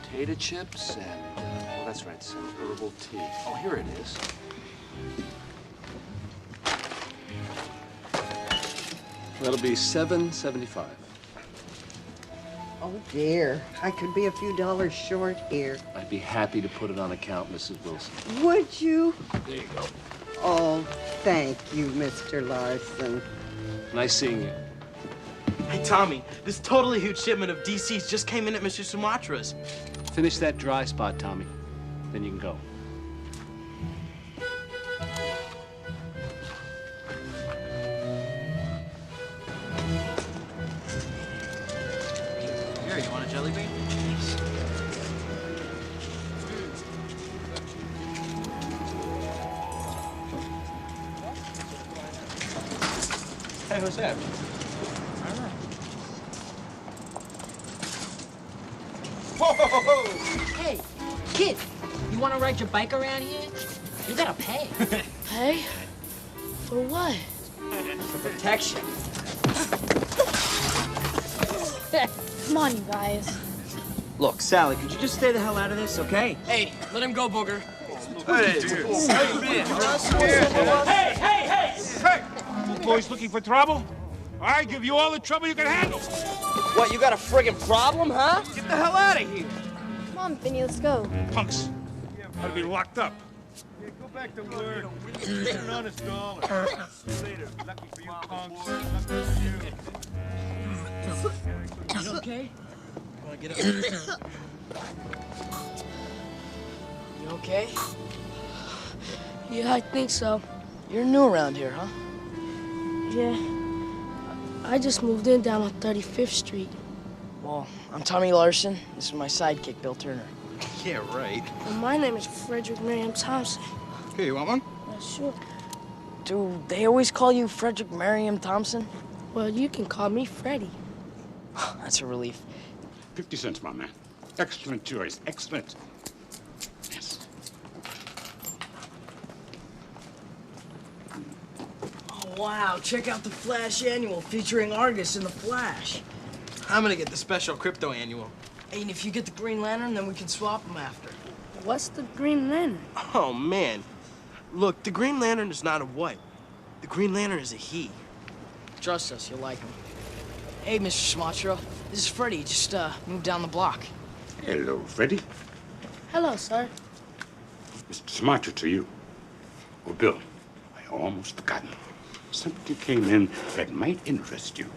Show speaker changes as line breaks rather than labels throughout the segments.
Potato chips and, well, that's right, some herbal tea. Oh, here it is. That'll be $7.75.
Oh, dear. I could be a few dollars short here.
I'd be happy to put it on account, Mrs. Wilson.
Would you?
There you go.
Oh, thank you, Mr. Larson.
Nice seeing you.
Hey, Tommy, this totally huge shipment of DCs just came in at Mr. Sumatra's.
Finish that dry spot, Tommy. Then you can go.
Here, you want a jelly bean? Hey, who's that?
Hey, kid, you want to ride your bike around here? You gotta pay.
Pay? For what?
For protection.
Come on, you guys.
Look, Sally, could you just stay the hell out of this, okay?
Hey, let him go, Booger.
Hey! You boys looking for trouble? I give you all the trouble you can handle.
What, you got a friggin' problem, huh?
Get the hell out of here.
Come on, Vinny, let's go.
Punks. Ought to be locked up.
Yeah, go back to work. Get an honest dollar. Later. Lucky for you, punks. Lucky for you.
You okay?
Wanna get up?
You okay?
Yeah, I think so.
You're new around here, huh?
Yeah. I just moved in down on 35th Street.
Well, I'm Tommy Larson. This is my sidekick, Bill Turner.
Yeah, right.
And my name is Frederick Merriam Thompson.
Here, you want one?
Yeah, sure.
Do they always call you Frederick Merriam Thompson?
Well, you can call me Freddie.
That's a relief.
50 cents, my man. Excellent choice. Excellent. Yes.
Oh, wow. Check out the Flash Annual featuring Argus in the Flash.
I'm gonna get the special crypto annual.
Hey, and if you get the Green Lantern, then we can swap them after.
What's the Green Lantern?
Oh, man. Look, the Green Lantern is not a what. The Green Lantern is a he.
Trust us, you'll like him. Hey, Mr. Sumatra. This is Freddie. Just moved down the block.
Hello, Freddie.
Hello, sir.
Mr. Sumatra to you. Oh, Bill, I almost forgotten. Something came in that might interest you.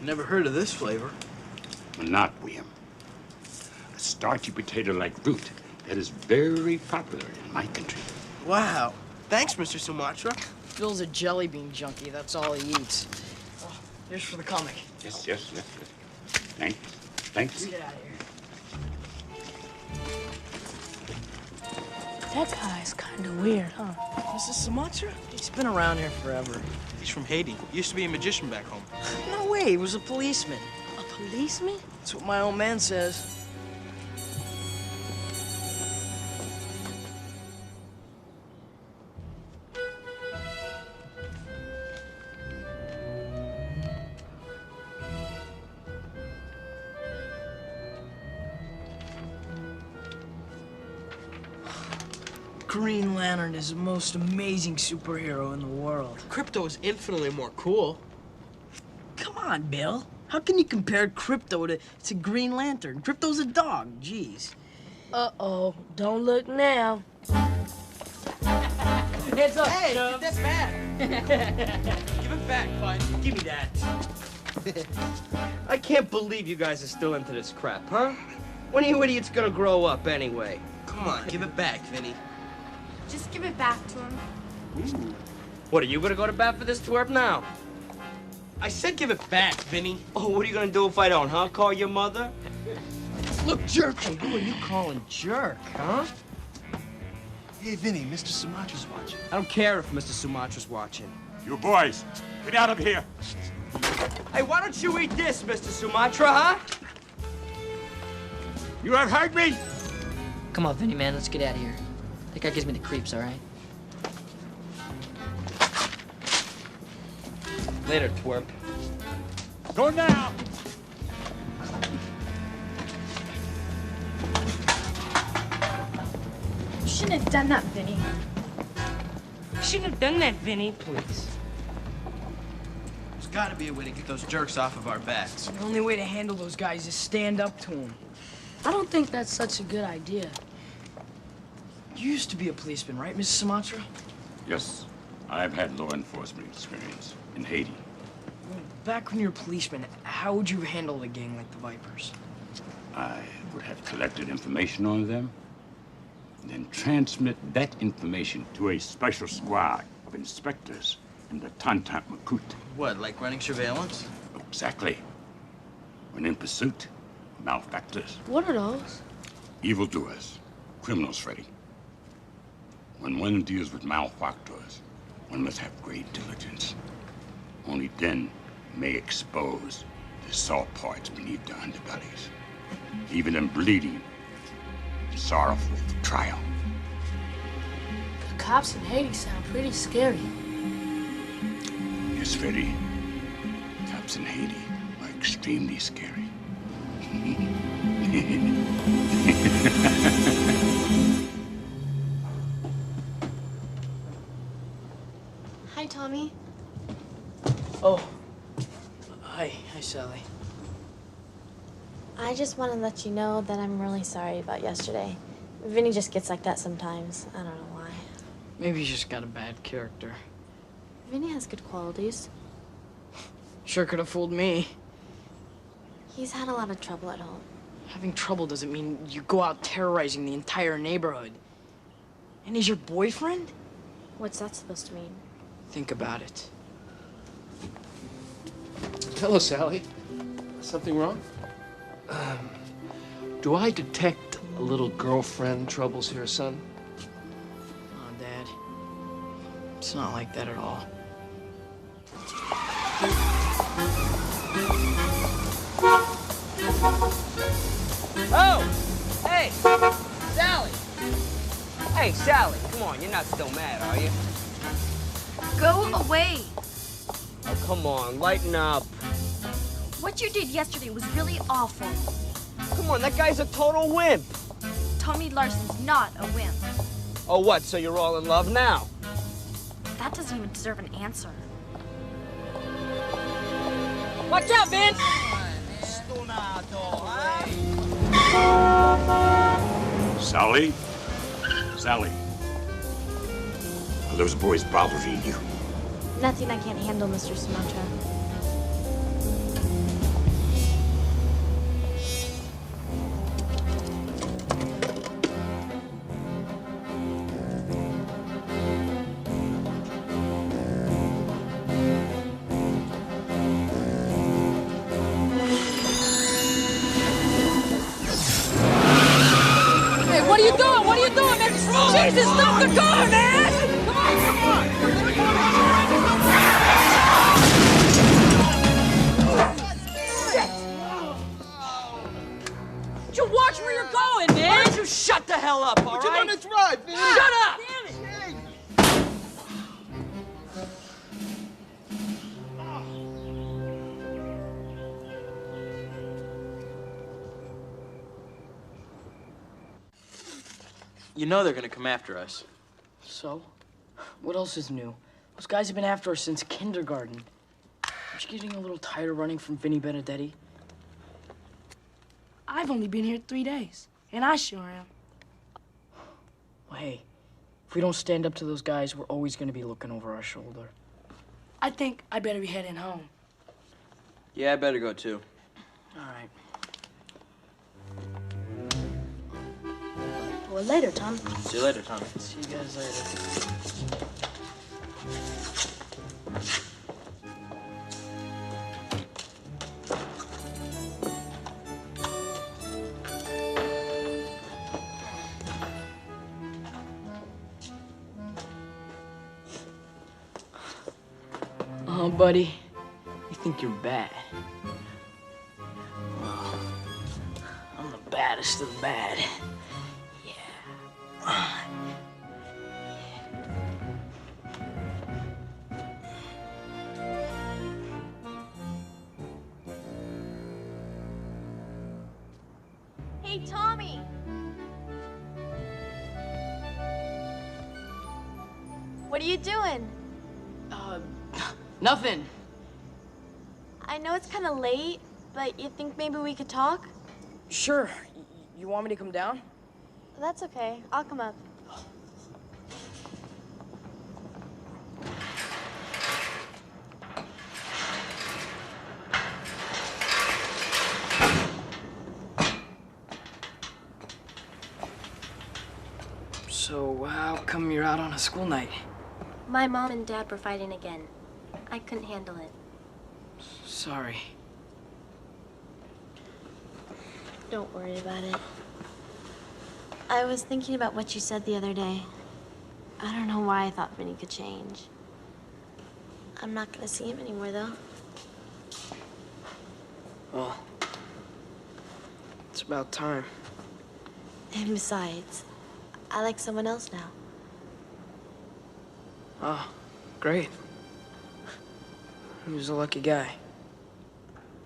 Never heard of this flavor.
Not William. A starchy potato-like root that is very popular in my country.
Wow. Thanks, Mr. Sumatra.
Bill's a jelly bean junkie. That's all he eats. Oh, here's for the comic.
Yes, yes, yes, yes. Thanks. Thanks.
Get out of here.
That guy's kind of weird, huh?
Mrs. Sumatra? He's been around here forever.
He's from Haiti. He used to be a magician back home.
No way, he was a policeman.
A policeman?
That's what my old man says. Green Lantern is the most amazing superhero in the world.
Crypto is infinitely more cool.
Come on, Bill. How can you compare Crypto to Green Lantern? Crypto's a dog, jeez.
Uh-oh, don't look now.
Heads up, hey, Chubbs. That's bad.
Give it back, bud.
Give me that. I can't believe you guys are still into this crap, huh? When are you idiots gonna grow up anyway?
Come on, give it back, Vinny.
Just give it back to him.
What, are you gonna go to bat for this twerp now?
I said give it back, Vinny.
Oh, what are you gonna do if I don't, huh? Call your mother?
Look, jerk. Hey, who are you calling jerk, huh?
Hey, Vinny, Mr. Sumatra's watching.
I don't care if Mr. Sumatra's watching.
You boys, get out of here.
Hey, why don't you eat this, Mr. Sumatra, huh?
You have heard me?
Come on, Vinny, man, let's get out of here. That guy gives me the creeps, all right?
Later, twerp.
Go now.
You shouldn't have done that, Vinny.
You shouldn't have done that, Vinny, please.
There's gotta be a way to get those jerks off of our backs.
The only way to handle those guys is stand up to them.
I don't think that's such a good idea.
You used to be a policeman, right, Mrs. Sumatra?
Yes, I've had law enforcement experience in Haiti.
Back when you were a policeman, how would you handle a gang like the Vipers?
I would have collected information on them, and then transmit that information to a special squad of inspectors in the Tantant Makut.
What, like running surveillance?
Exactly. When in pursuit, malefactors,
What are those?
evildoers, criminals, Freddy. When one deals with malefactors, one must have great diligence. Only then may expose the soft parts beneath the underbellies, leaving them bleeding and sorrowful for trial.
The cops in Haiti sound pretty scary.
Yes, Freddy. Cops in Haiti are extremely scary.
Hi, Tommy.
Oh. Hi, Sally.
I just want to let you know that I'm really sorry about yesterday. Vinny just gets like that sometimes. I don't know why.
Maybe he's just got a bad character.
Vinny has good qualities.
Sure could have fooled me.
He's had a lot of trouble at home.
Having trouble doesn't mean you go out terrorizing the entire neighborhood. And he's your boyfriend?
What's that supposed to mean?
Think about it.
Hello, Sally. Something wrong? Do I detect a little girlfriend troubles here, son?
Oh, Dad. It's not like that at all.
Oh! Hey! Sally! Hey, Sally, come on, you're not still mad, are you?
Go away!
Oh, come on, lighten up.
What you did yesterday was really awful.
Come on, that guy's a total wimp.
Tommy Larson's not a wimp.
Oh, what, so you're all in love now?
That doesn't even deserve an answer.
Watch out, Vince!
Sally? Sally? Are those boys bothering you?
Nothing I can't handle, Mr. Sumatra.
Jesus, stop the car, man! Come on, Would you watch where you're going, man?
Why don't you shut the hell up, all right?
You're gonna drive, man.
Shut up!
Damn it!
You know they're gonna come after us.
So? What else is new? Those guys have been after us since kindergarten. Aren't you getting a little tired of running from Vinny Benedetti?
I've only been here 3 days, and I sure am.
Well, hey, if we don't stand up to those guys, we're always gonna be looking over our shoulder.
I think I better be heading home.
Yeah, I better go too.
All right.
Well, later, Tom.
See you later, Tommy.
See you guys later. Oh, buddy, you think you're bad? Well, I'm the baddest of the bad.
Hey, Tommy! What are you doing?
Nothing.
I know it's kind of late, but you think maybe we could talk?
Sure. You want me to come down?
That's okay. I'll come up.
So, how come you're out on a school night?
My mom and dad were fighting again. I couldn't handle it.
Sorry.
Don't worry about it. I was thinking about what you said the other day. I don't know why I thought Vinny could change. I'm not gonna see him anymore, though.
Well, it's about time.
And besides, I like someone else now.
Oh, great. He was a lucky guy.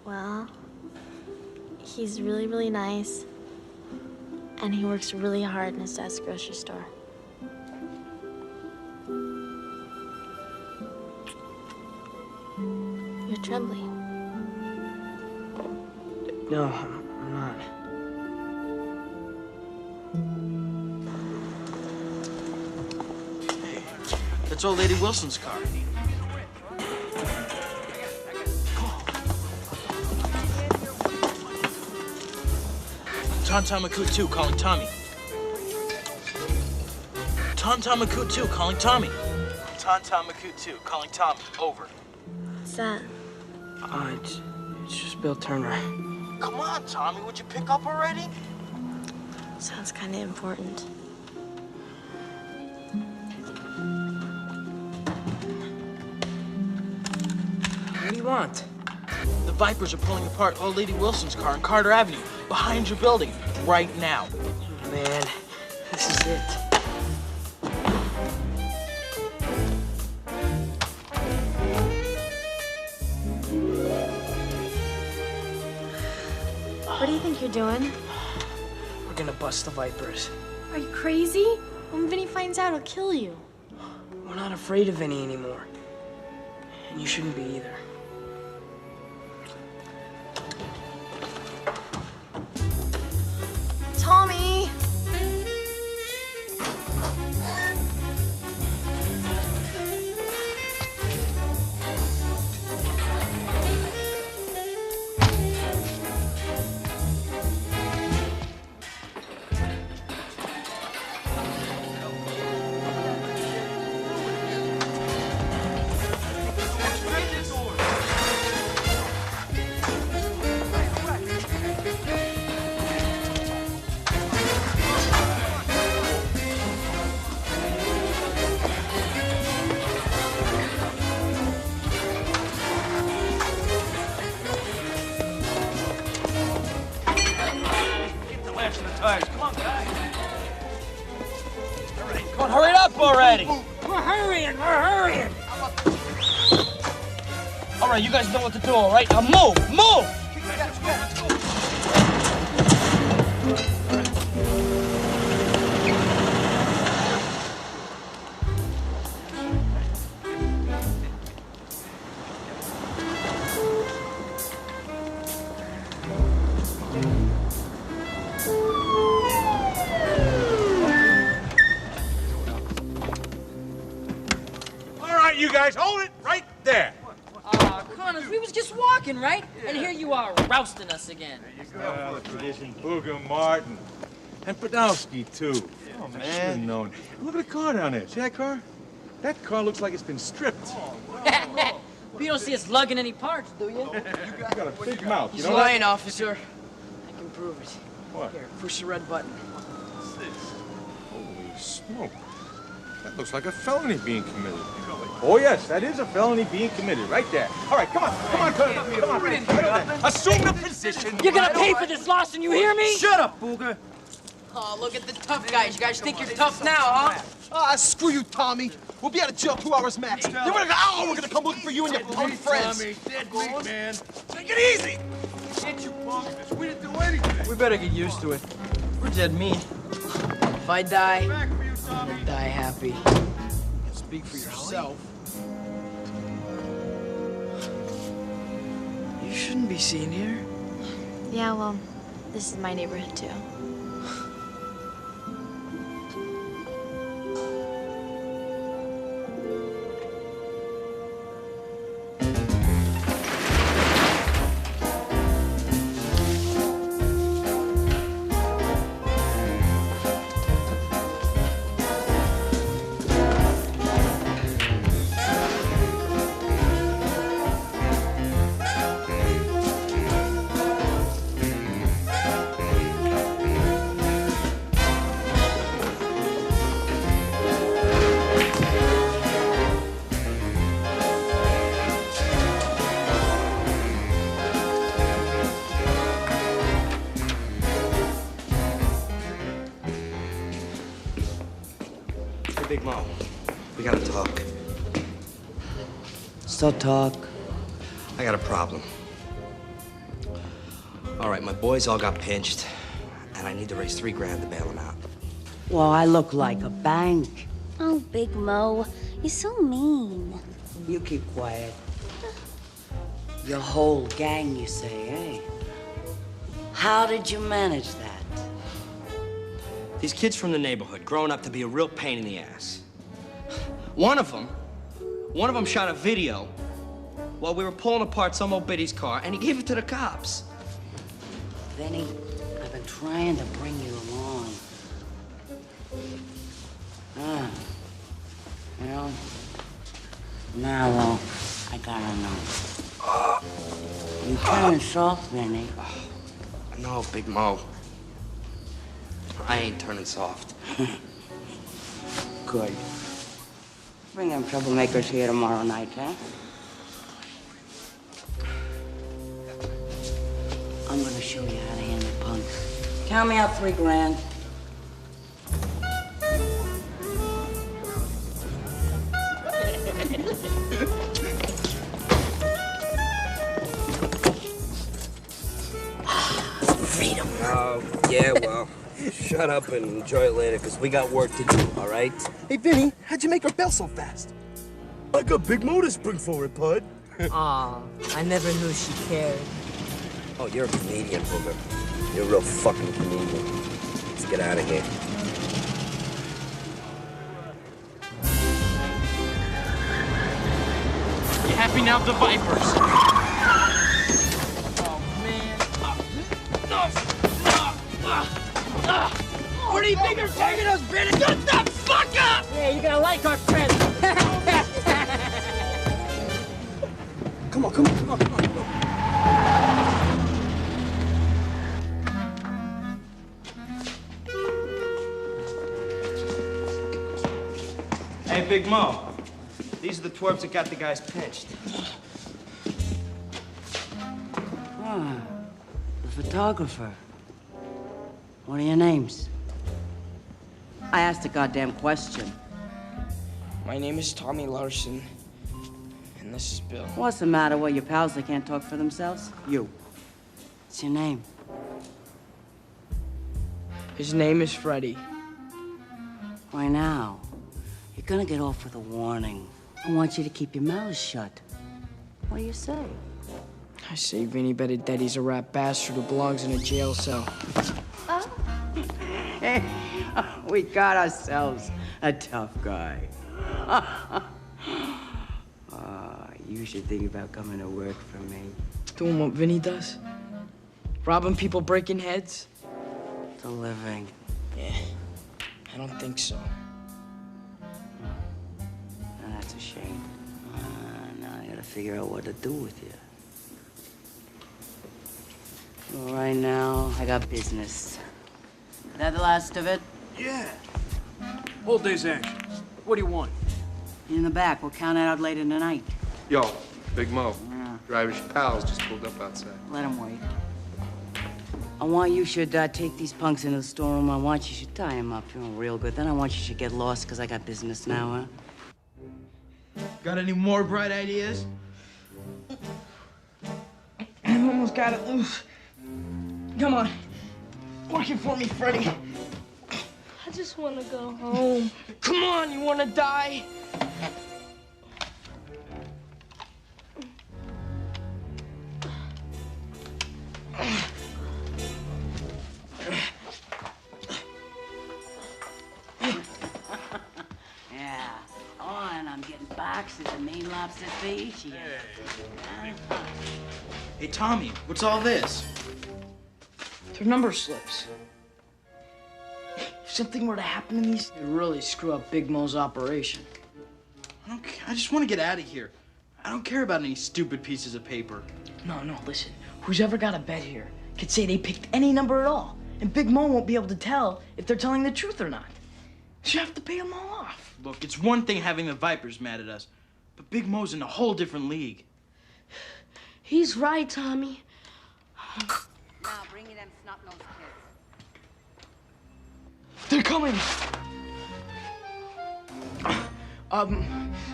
Well, he's really, really nice. And he works really hard in his dad's grocery store. You're trembling.
No, I'm not.
Hey, that's old Lady Wilson's car. Tantamaku 2 calling Tommy. Tantamaku 2 calling Tommy. Tantamaku 2 calling Tommy. Over.
What's that?
It's just Bill Turner.
Come on, Tommy, would you pick up already?
Sounds kind of important.
What do you want?
The Vipers are pulling apart old Lady Wilson's car on Carter Avenue, behind your building, right now.
Man, this is it.
What do you think you're doing?
We're gonna bust the Vipers.
Are you crazy? When Vinny finds out, he'll kill you.
We're not afraid of Vinny anymore. And you shouldn't be either.
Tommy!
ready.
We're hurrying, we're hurrying.
All right, you guys know what to do, all right? Now move, move!
All right, you guys, hold it right there.
Connors, we was just walking, right? And here you are, rousting us again.
Well, tradition, Booger, Martin, and Podolsky, too. Oh, man. I should have known. Look at the car down there. See that car? That car looks like it's been stripped.
But you don't see us lugging any parts, do you?
You got a big mouth, you
He's
know
lying,
that?
officer. I can prove it.
What?
Here, push the red button.
Holy smoke. That looks like a felony being committed. Oh, yes, that is a felony being committed, right there. All right, come on, come on. Assume the position.
You're gonna pay for this, Lawson, you hear me?
Shut up, Booger.
Oh, look at the tough guys. You guys think you're tough now, huh?
Ah, screw you, Tommy. We'll be out of jail 2 hours max. Then we're gonna come looking for you and your punk friends.
Dead meat, man. Take it easy. Get you punkers. We didn't do anything.
We better get used to it. We're dead meat. If I die, I'll die happy. Speak for yourself. You shouldn't be seen here.
Yeah, well, this is my neighborhood too.
Big Mo, we gotta talk.
So talk.
I got a problem. All right, my boys all got pinched, and I need to raise $3 to bail them out.
Well, I look like a bank.
Oh, Big Mo, you're so mean.
You keep quiet. Your whole gang, you say, eh? How did you manage that?
These kids from the neighborhood growing up to be a real pain in the ass. One of them shot a video while we were pulling apart some old biddy's car, and he gave it to the cops.
Vinny, I've been trying to bring you along. You know? Now, I gotta know. You turning soft, Vinny.
No, Big Mo. I ain't turning soft.
Good. Bring them troublemakers here tomorrow night, huh? I'm gonna show you how to handle punks. Count me out $3 grand. Freedom.
Yeah, well, shut up and enjoy it later, because we got work to do, all right?
Hey, Vinny, how'd you make her bell so fast?
I got Big Mo to spring for it, Pud.
Aw, I never knew she cared.
Oh, you're a comedian, Booger. You're a real fucking comedian. Let's get out of here.
You happy now, the Vipers?
Oh, man.
Where do you think you're taking us, Vinny? Shut the fuck up!
Yeah, you're gonna like our friends.
Come on, come on, come on, come on. Hey, Big Mo. These are the twerps that got the guys pinched.
Ah, the photographer. What are your names? I asked a goddamn question.
My name is Tommy Larson, and this is Bill.
What's the matter? Well, your pals, they can't talk for themselves? You. What's your name?
His name is Freddy.
Why now? You're gonna get off with a warning. I want you to keep your mouth shut. What do you say?
I say Vinny better dead. He's a rat bastard who belongs in a jail cell.
Hey, we got ourselves a tough guy. You should think about coming to work for me.
Doing what Vinny does? Robbing people, breaking heads?
It's a living.
Yeah, I don't think so.
That's a shame. Now I gotta figure out what to do with you. Well, right now, I got business. Is that the last of it?
Yeah. Whole day's action. What do you want?
In the back. We'll count it out later tonight.
Yo, Big Mo.
Yeah.
Driver's pals just pulled up outside.
Let him wait. I want you should take these punks into the storeroom. I want you should tie them up, you know, real good. Then I want you should get lost, because I got business now, huh?
Got any more bright ideas?
I almost got it loose. Come on. Working for me, Freddy.
I just want to go home.
Come on, you want to die?
Yeah. Oh, and I'm getting boxes of Maine lobster for each of you.
Hey, Tommy, what's all this?
They're number slips. If something were to happen to these, it'd really screw up Big Mo's operation.
I just want to get out of here. I don't care about any stupid pieces of paper.
No, listen. Who's ever got a bet here could say they picked any number at all, and Big Mo won't be able to tell if they're telling the truth or not. So you have to pay them all off.
Look, it's one thing having the Vipers mad at us, but Big Mo's in a whole different league.
He's right, Tommy.
Now, bring me them snot-nosed kids.
They're coming.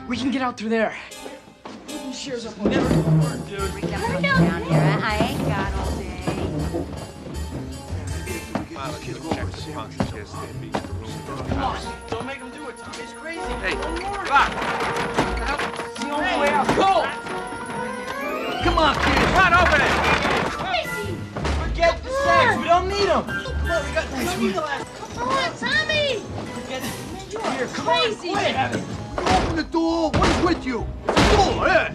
We can get out through there. Shears up.
Never gonna work, dude.
Bring them punks down here. I ain't got all day.
Come on, don't make him do it, Tommy. It's crazy.
Hey, Doc.
It's the only way out. Go!
Come on, kid. Run over there.
Crazy!
Forget the sex. We don't need them. Come on, we don't need the last.
Come on, Tommy!
Forget it.
You are
Here, come
crazy!
on, quit.
Open the door! What is with you? It's a door, eh?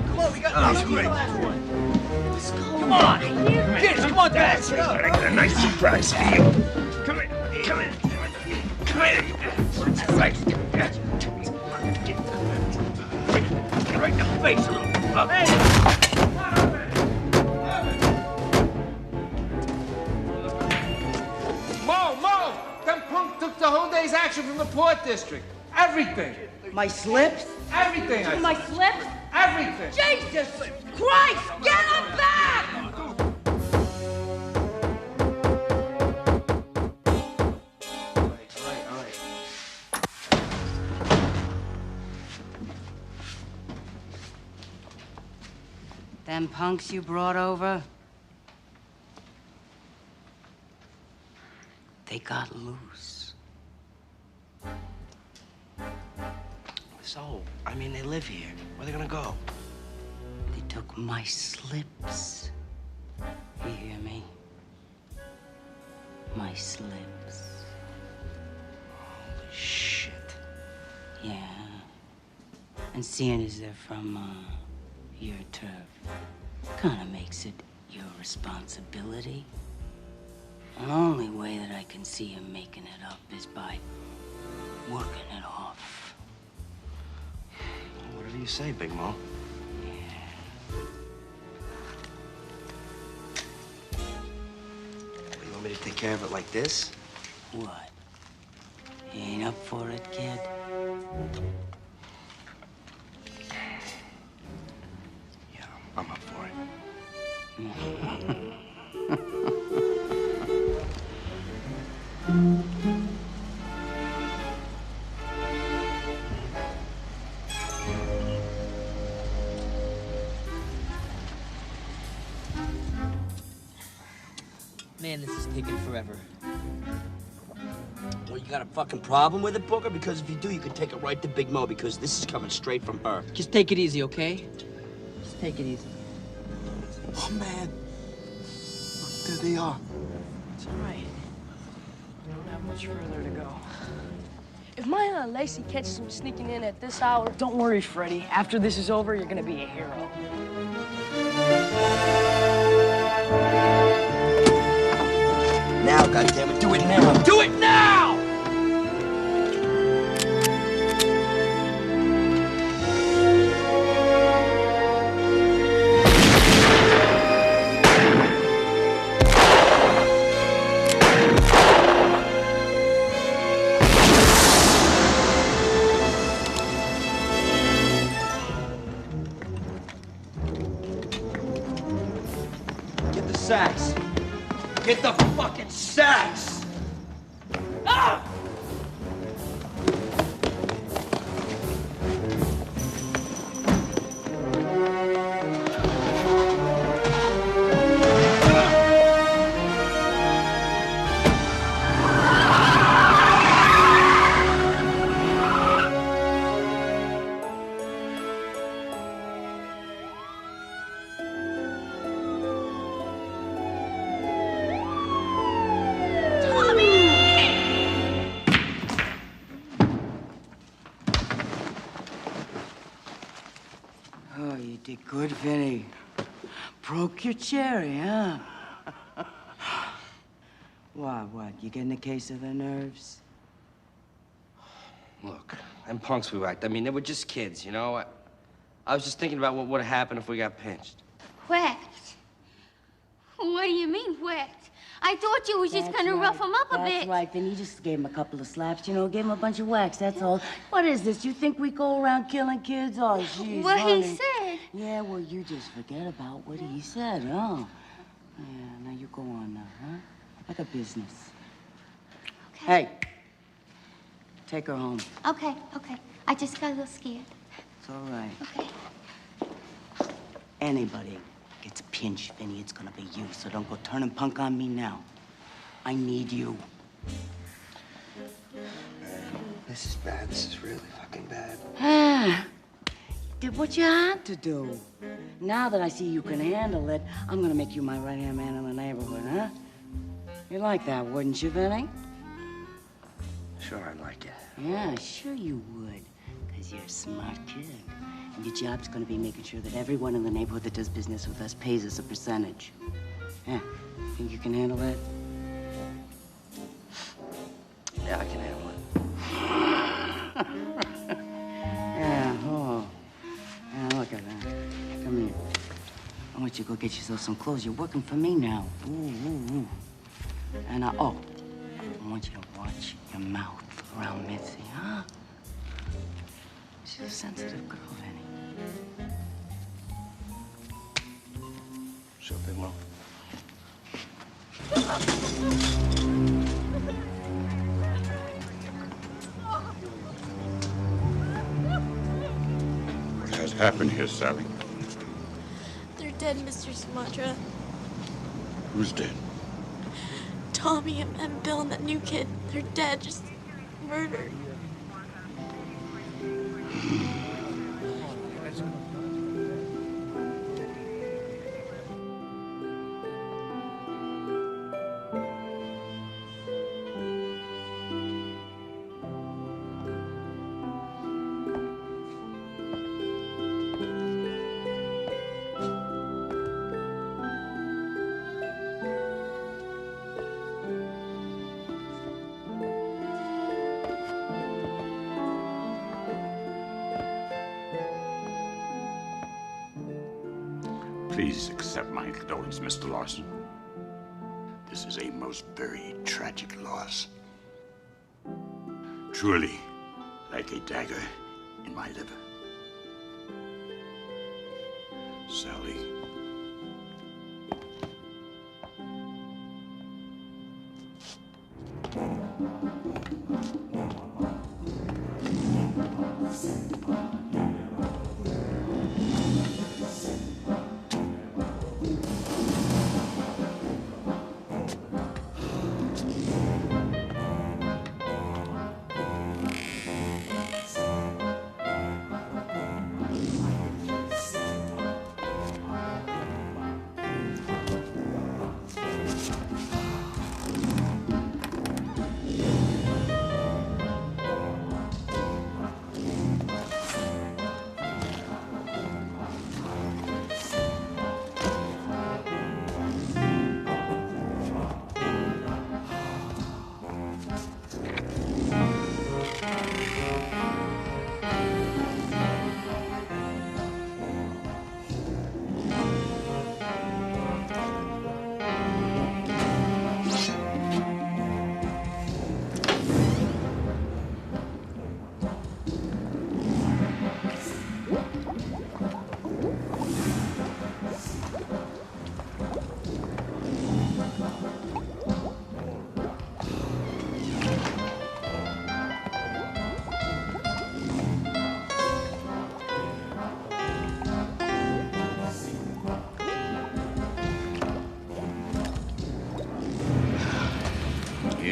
Come on, we don't need the last one.
Let's go.
Come on.
Kids, come on, Dad.
I got a nice surprise for you. Come here. Come here. Come here. Right. Get right in the face a little. Up.
Mo! Them punk took the whole day's action from the Port District. Everything.
My slips?
Everything. I
My
said.
slips?
Everything.
Jesus Christ! Get him back!
All right.
Them punks you brought over? They got loose.
So, I mean, they live here. Where are they gonna go?
They took my slips. You hear me? My slips.
Holy shit.
Yeah. And seeing as they're from, your turf, kinda makes it your responsibility. The only way that I can see him making it up is by working it off.
Whatever you say, Big Mo. You want me to take care of it like this?
What? You ain't up for it, kid?
Yeah, I'm up for it.
Man, this is taking forever.
Well, you got a fucking problem with it, Booker? Because if you do, you can take it right to Big Mo, because this is coming straight from her.
Just take it easy, okay? Just take it easy.
Oh, man. Look, there they are.
It's all right. We don't have much further to go.
If my Aunt Lacey catches him sneaking in at this hour...
Don't worry, Freddy. After this is over, you're gonna be a hero.
Now, goddammit, do it now! Do it now! Get the sacks. Get the fucking sacks! Ah!
Oh, you did good, Vinny. Broke your cherry, huh? What? You getting a case of the nerves?
Look, them punks we whacked, I mean, they were just kids, you know? I was just thinking about what would have happened if we got pinched.
Whacked? What do you mean, whacked? I thought you was just
That's
gonna
right.
rough him up a
That's
bit.
right, Vinny. You just gave him a couple of slaps, you know, gave him a bunch of whacks, that's all. What is this? You think we go around killing kids? Oh, jeez,
What
honey.
he said.
Yeah, well, you just forget about what he said, huh? Yeah, now you go on now, huh? Like a business.
Okay.
Hey, take her home.
Okay. I just got a little scared.
It's all right.
Okay.
Anybody gets pinched, Vinny, it's gonna be you, so don't go turning punk on me now. I need you.
This is bad. This is really fucking bad.
Ah, did what you had to do. Now that I see you can handle it, I'm gonna make you my right-hand man in the neighborhood, huh? You like that, wouldn't you, Vinny?
Sure, I like it.
Yeah, sure you would, because you're a smart kid. And your job's gonna be making sure that everyone in the neighborhood that does business with us pays us a percentage. Yeah, think you can handle that?
Yeah, I can handle it.
Yeah, oh. Yeah, look at that. Come here. I want you to go get yourself some clothes. You're working for me now. Ooh. And I want you to watch your mouth around Mitzi, huh? She's a sensitive girl, Vinny.
Sure, Big Mo.
What has happened here, Sally?
They're dead, Mr. Sumatra.
Who's dead?
Tommy and Bill and that new kid. They're dead, just murdered.
Please accept my condolence, Mr. Larson. This is a most very tragic loss. Truly, like a dagger in my liver. Sally.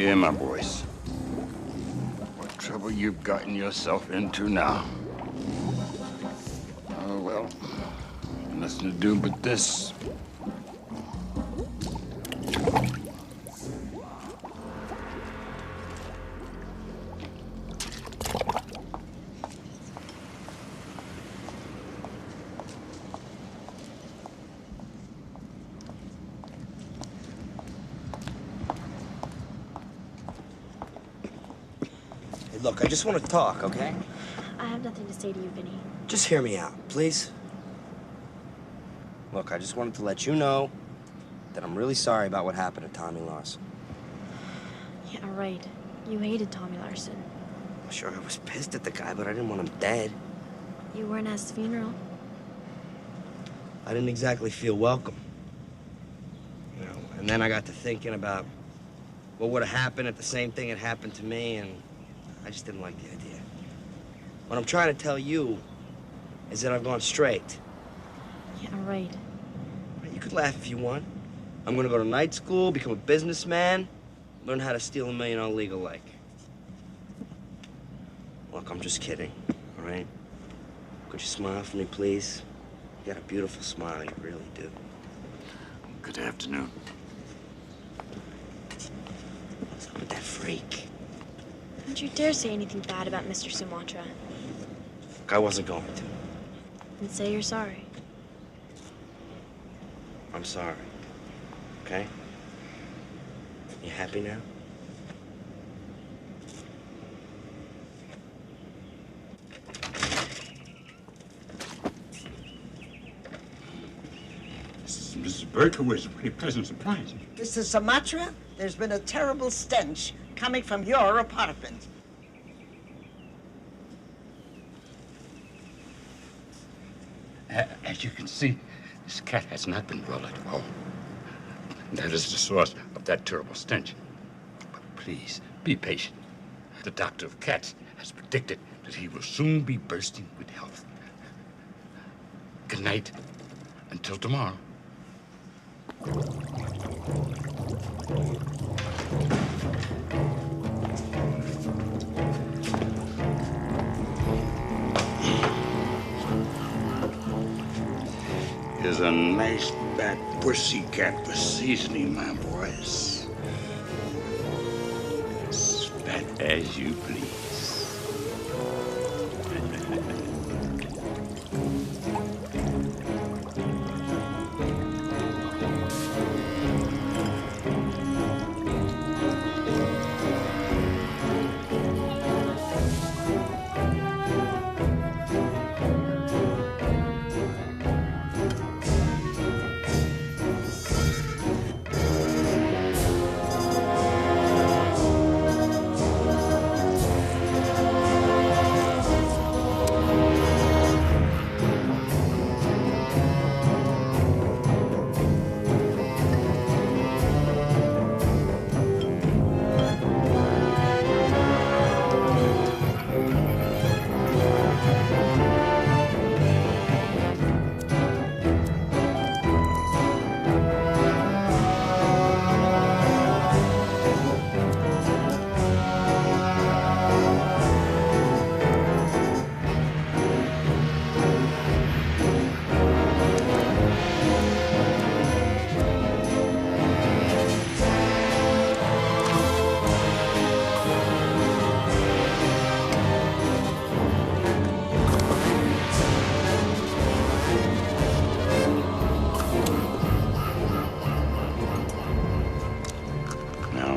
Here, my boys. What trouble you've gotten yourself into now? Oh, well, nothing to do but this.
Look, I just want to talk, okay?
I have nothing to say to you, Vinny.
Just hear me out, please. Look, I just wanted to let you know that I'm really sorry about what happened to Tommy Larson.
Yeah, right. You hated Tommy Larson.
Sure, I was pissed at the guy, but I didn't want him dead.
You weren't at his funeral.
I didn't exactly feel welcome. You know, and then I got to thinking about what would have happened if the same thing had happened to me, and I just didn't like the idea. What I'm trying to tell you is that I've gone straight.
Yeah, right.
You could laugh if you want. I'm gonna go to night school, become a businessman, learn how to steal $1 million legal like. Look, I'm just kidding, all right? Could you smile for me, please? You got a beautiful smile, you really do.
Good afternoon.
What's up with that freak?
Don't you dare say anything bad about Mr. Sumatra.
Look, I wasn't going to.
And say you're sorry.
I'm sorry, okay? You happy now?
Mrs. Berkowitz, a pretty pleasant surprise.
Mr. Sumatra, there's been a terrible stench coming from your apartment.
As you can see, this cat has not been well at all. That is the source of that terrible stench. But please, be patient. The doctor of cats has predicted that he will soon be bursting with health. Good night. Until tomorrow. Here's a nice fat pussycat for seasoning, my boys. As fat as you please.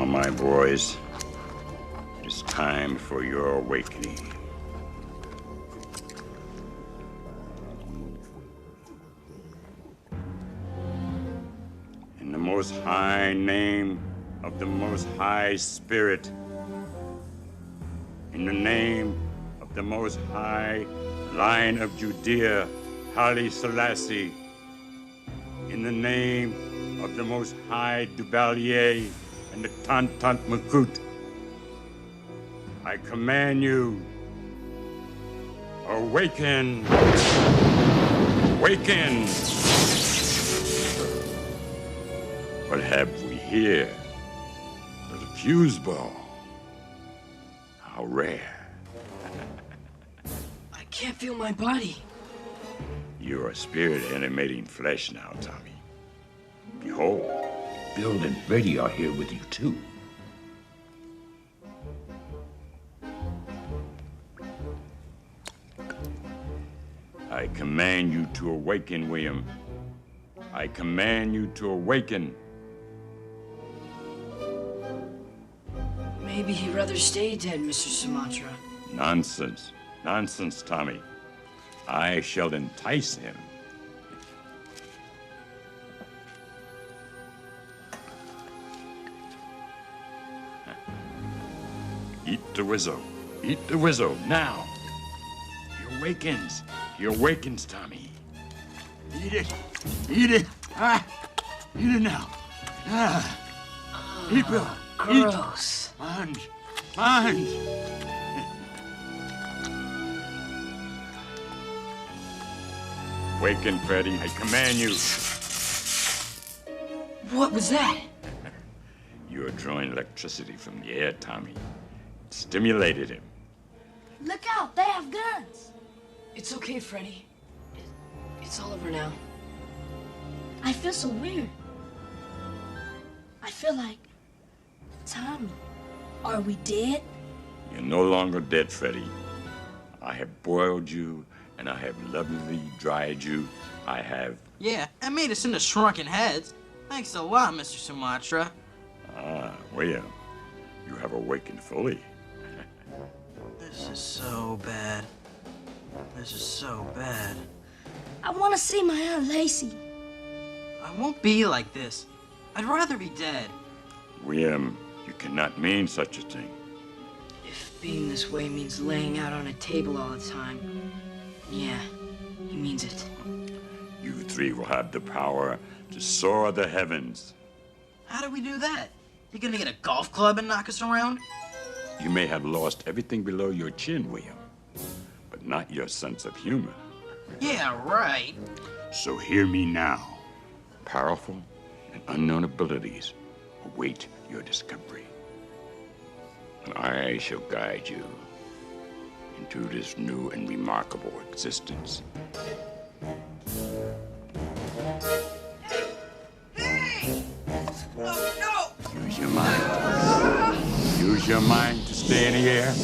My boys, it is time for your awakening. In the most high name of the most high spirit, in the name of the most high Lion of Judea, Haile Selassie, in the name of the most high Duvalier, and the Tantant Makut, I command you, awaken! Awaken! What have we here? Little Fuseball. How rare.
I can't feel my body.
You're a spirit animating flesh now, Tommy. Behold, Bill and Freddy are here with you, too. I command you to awaken, William. I command you to awaken.
Maybe he'd rather stay dead, Mr. Sumatra.
Nonsense. Nonsense, Tommy. I shall entice him. Eat the Wizzo. Eat the Wizzo, now. He awakens. He awakens, Tommy. Eat it. Eat it. Ah. Eat it now. Ah. Eat, Bill.
Gross.
Eat. Munch. Munch. Waken, Freddy. I command you.
What was that?
You are drawing electricity from the air, Tommy. It stimulated him.
Look out, they have guns.
It's okay, Freddy. It's all over now.
I feel so weird. I feel like, Tommy, are we dead?
You're no longer dead, Freddy. I have boiled you, and I have lovingly dried you. I have...
Yeah, that made us into shrunken heads. Thanks a lot, Mr. Sumatra.
Ah, William, you have awakened fully.
This is so bad. This is so bad.
I want to see my Aunt Lacey.
I won't be like this. I'd rather be dead.
William, you cannot mean such a thing.
If being this way means laying out on a table all the time, yeah, he means it.
You three will have the power to soar the heavens.
How do we do that? You gonna get a golf club and knock us around?
You may have lost everything below your chin, William, but not your sense of humor.
Yeah, right.
So hear me now. Powerful and unknown abilities await your discovery. And I shall guide you into this new and remarkable existence.
Hey! Oh, no!
Use your mind. Use your mind to stay in the air.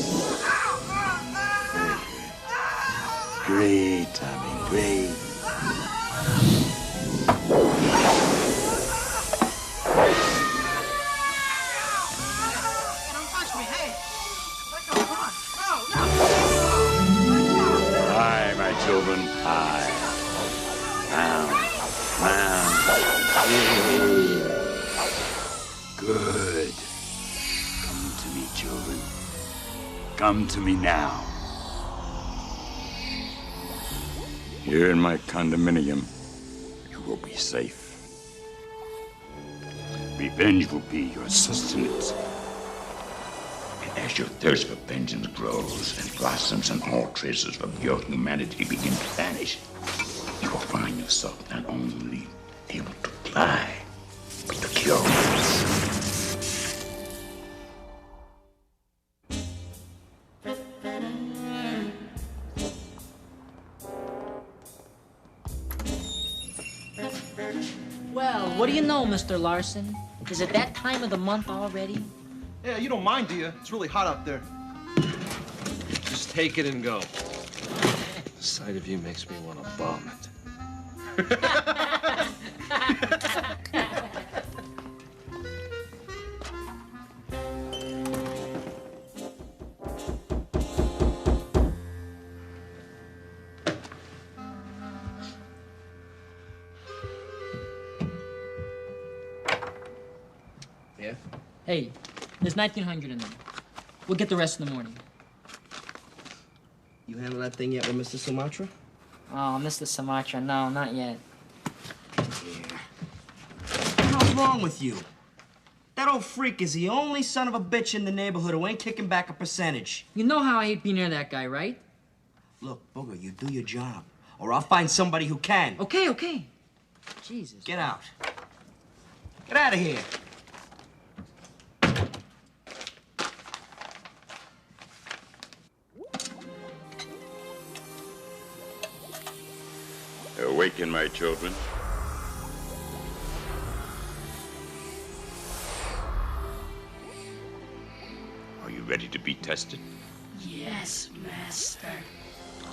Great, Tommy, great. Hi, my children. Hi. Good. Come to me, children. Come to me now. Here in my condominium, you will be safe. Revenge will be your sustenance. And as your thirst for vengeance grows and blossoms and all traces of your humanity begin to vanish, you will find yourself not only able to fly, but to kill.
Well, what do you know, Mr. Larson? Is it that time of the month already?
Yeah, you don't mind, do you? It's really hot up there. Just take it and go. The sight of you makes me want to vomit.
Yeah? Hey, there's 1,900 in there. We'll get the rest in the morning.
You handle that thing yet with Mr. Sumatra?
Oh, Mr. Sumatra, no, not yet.
What's wrong with you? That old freak is the only son of a bitch in the neighborhood who ain't kicking back a percentage.
You know how I hate being near that guy, right?
Look, Booger, you do your job, or I'll find somebody who can.
Okay, okay. Jesus.
Get out. Get out of here.
Awaken, my children. Are you ready to be tested?
Yes, Master.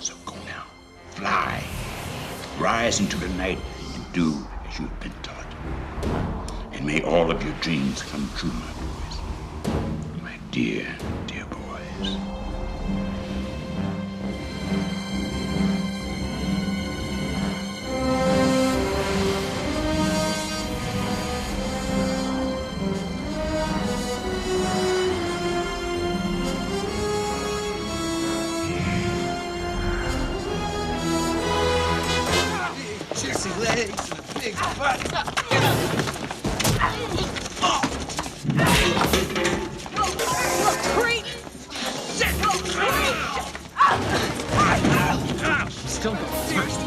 So go now. Fly. Rise into the night and do as you've been taught. And may all of your dreams come true, my boys. My dear, dear boys.
Juicy legs and a big butt.
Still go first.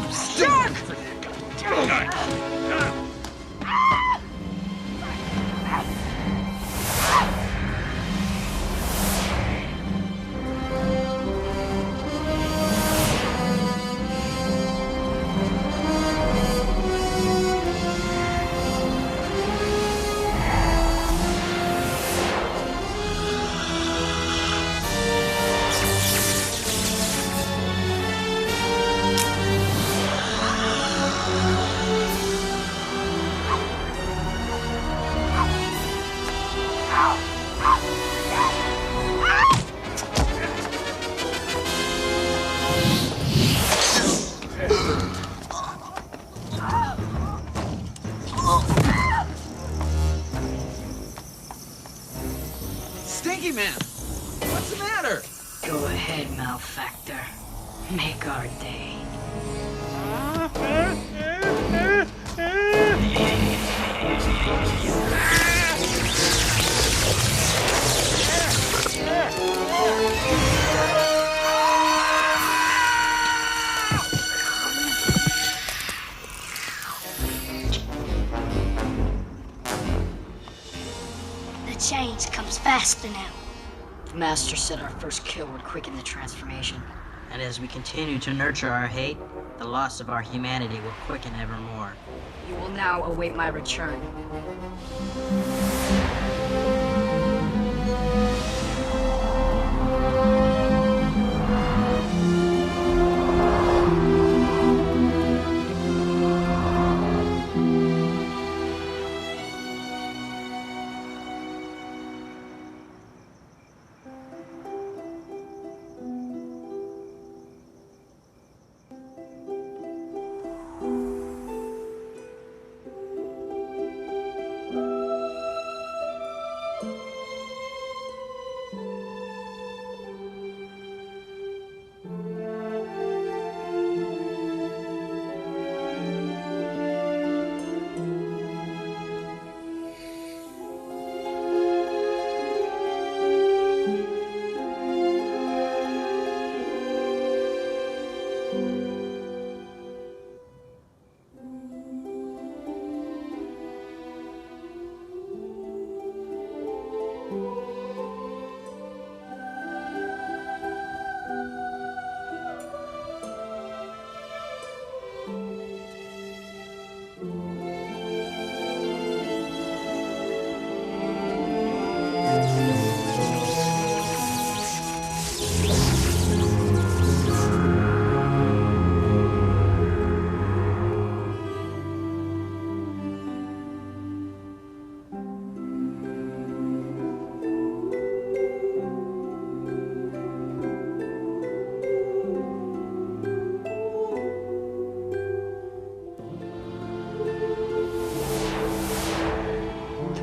Stinky Man, what's the matter?
Go ahead, Malefactor. Make our day.
The change comes faster now.
The Master said our first kill would quicken the transformation.
And as we continue to nurture our hate, the loss of our humanity will quicken evermore.
You will now await my return.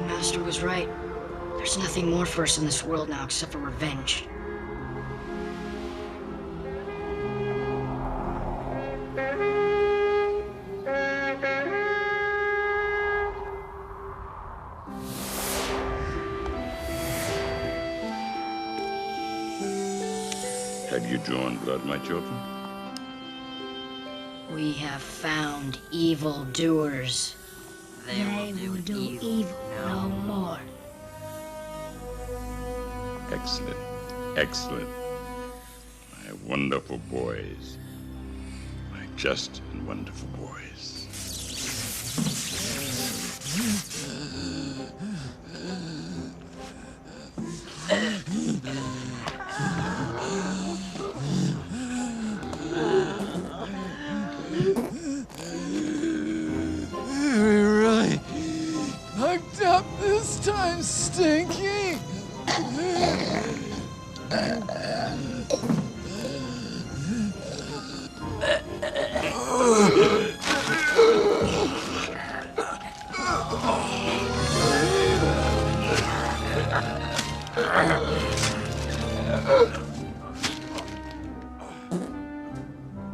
Master was right. There's nothing more for us in this world now except for revenge.
Have you drawn blood, my children?
We have found evil doers.
They will do evil no more.
Excellent. Excellent. My wonderful boys. My just and wonderful boys.
We really hooked up this time, Stinky.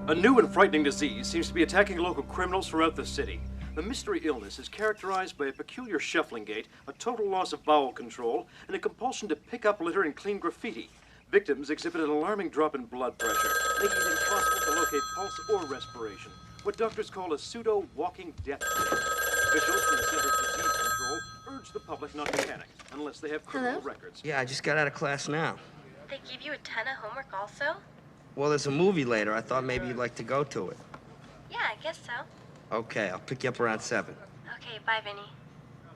A new and frightening disease seems to be attacking local criminals throughout the city. The mystery illness is characterized by a peculiar shuffling gait, a total loss of bowel control, and a compulsion to pick up litter and clean graffiti. Victims exhibit an alarming drop in blood pressure, making it impossible to locate pulse or respiration, what doctors call a pseudo-walking death state. Officials from the Center of Disease Control urge the public not to panic unless they have criminal records.
Yeah, I just got out of class now.
They give you a ton of homework also?
Well, there's a movie later. I thought maybe you'd like to go to it.
Yeah, I guess so.
Okay, I'll pick you up around 7.
Okay, bye, Vinny.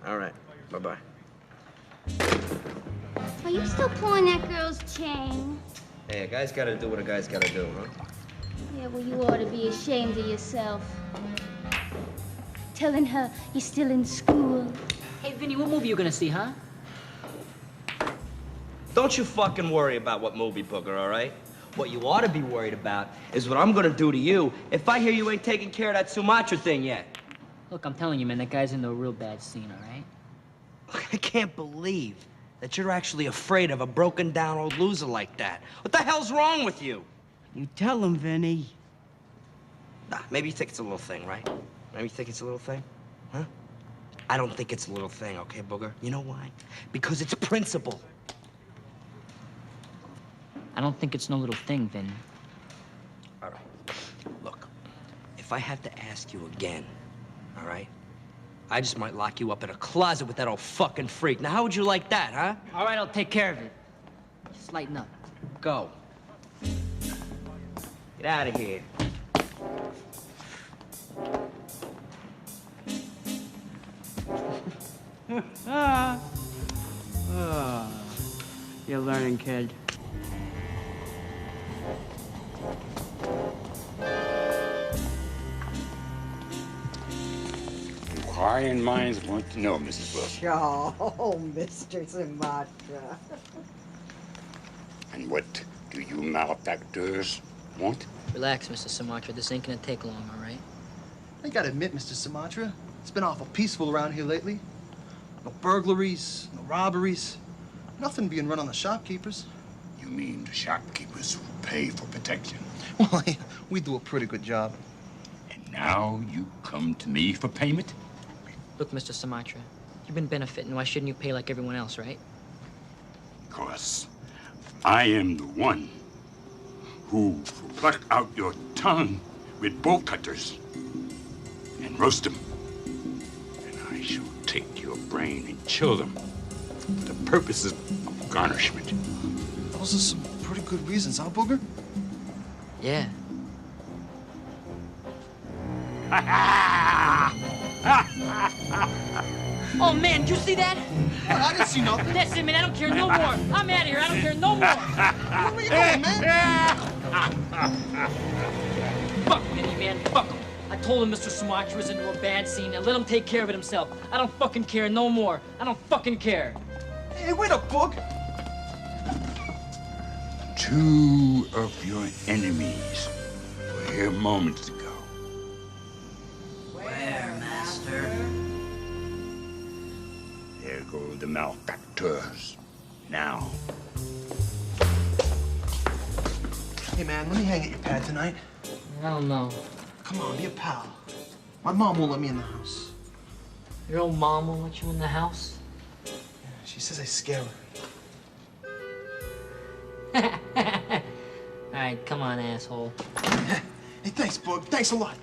All right, bye-bye.
Are you still pulling that girl's chain?
Hey, a guy's got to do what a guy's got to do, huh?
Yeah, well, you ought to be ashamed of yourself. Telling her you're still in school.
Hey, Vinny, what movie you gonna see, huh?
Don't you fucking worry about what movie, Booger, all right? What you ought to be worried about is what I'm gonna do to you if I hear you ain't taking care of that Sumatra thing yet.
Look, I'm telling you, man, that guy's in a real bad scene, all right?
I can't believe that you're actually afraid of a broken down old loser like that. What the hell's wrong with you?
You tell him, Vinny.
Nah, maybe you think it's a little thing, right? Maybe you think it's a little thing, huh? I don't think it's a little thing, okay, Booger? You know why? Because it's principle.
I don't think it's no little thing, Vin.
All right. Look, if I have to ask you again, all right? I just might lock you up in a closet with that old fucking freak. Now, how would you like that, huh?
All right, I'll take care of it. Just lighten up.
Go. Get out of here.
Oh, you're learning, kid.
Inquiring minds want to know, Mrs. Wilson.
Oh, Mr. Sumatra.
And what do you malefactors want?
Relax, Mr. Sumatra. This ain't gonna take long, all right?
I gotta admit, Mr. Sumatra, it's been awful peaceful around here lately. No burglaries, no robberies, nothing being run on the shopkeepers.
You mean the shopkeepers who pay for protection?
Well, we do a pretty good job.
And now you come to me for payment?
Look, Mr. Sumatra, you've been benefiting. Why shouldn't you pay like everyone else, right?
Because I am the one who pluck out your tongue with bolt cutters and roast them. And I shall take your brain and chill them for the purposes of garnishment.
Those are some pretty good reasons, huh, Booger?
Yeah. Oh, man, did you see that?
What? I didn't see nothing.
That's it, man. I don't care no more. I'm out of here. I don't care no more.
Where are you going, man?
Fuck Vinny, man. Fuck him. I told him Mr. Sumatra was into a bad scene. Now let him take care of it himself. I don't fucking care no more. I don't fucking care.
Hey, wait up, Boog.
2 of your enemies were here moments ago.
Where, Master?
There go the malefactors. Now.
Hey, man, let me hang at your pad tonight.
I don't know.
Come on, be a pal. My mom won't let me in the house.
Your old mom won't let you in the house?
She says I scare her.
All right, come on, asshole.
Hey, thanks, Boog. Thanks a lot.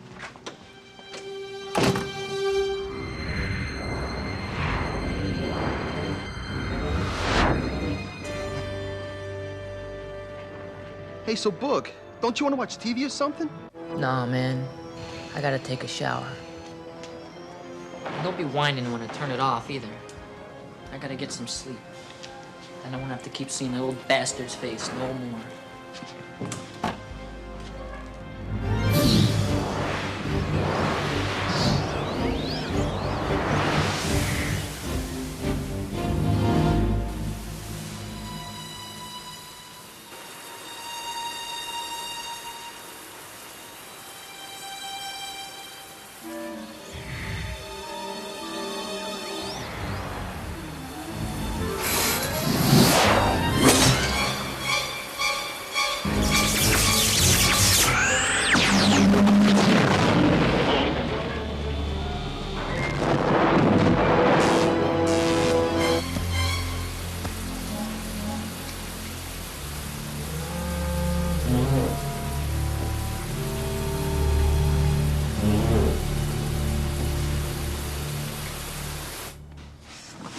Hey, so Boog, don't you want to watch TV or something?
Nah, man. I gotta take a shower. And don't be whining when I turn it off, either. I gotta get some sleep. Then I won't have to keep seeing that old bastard's face no more.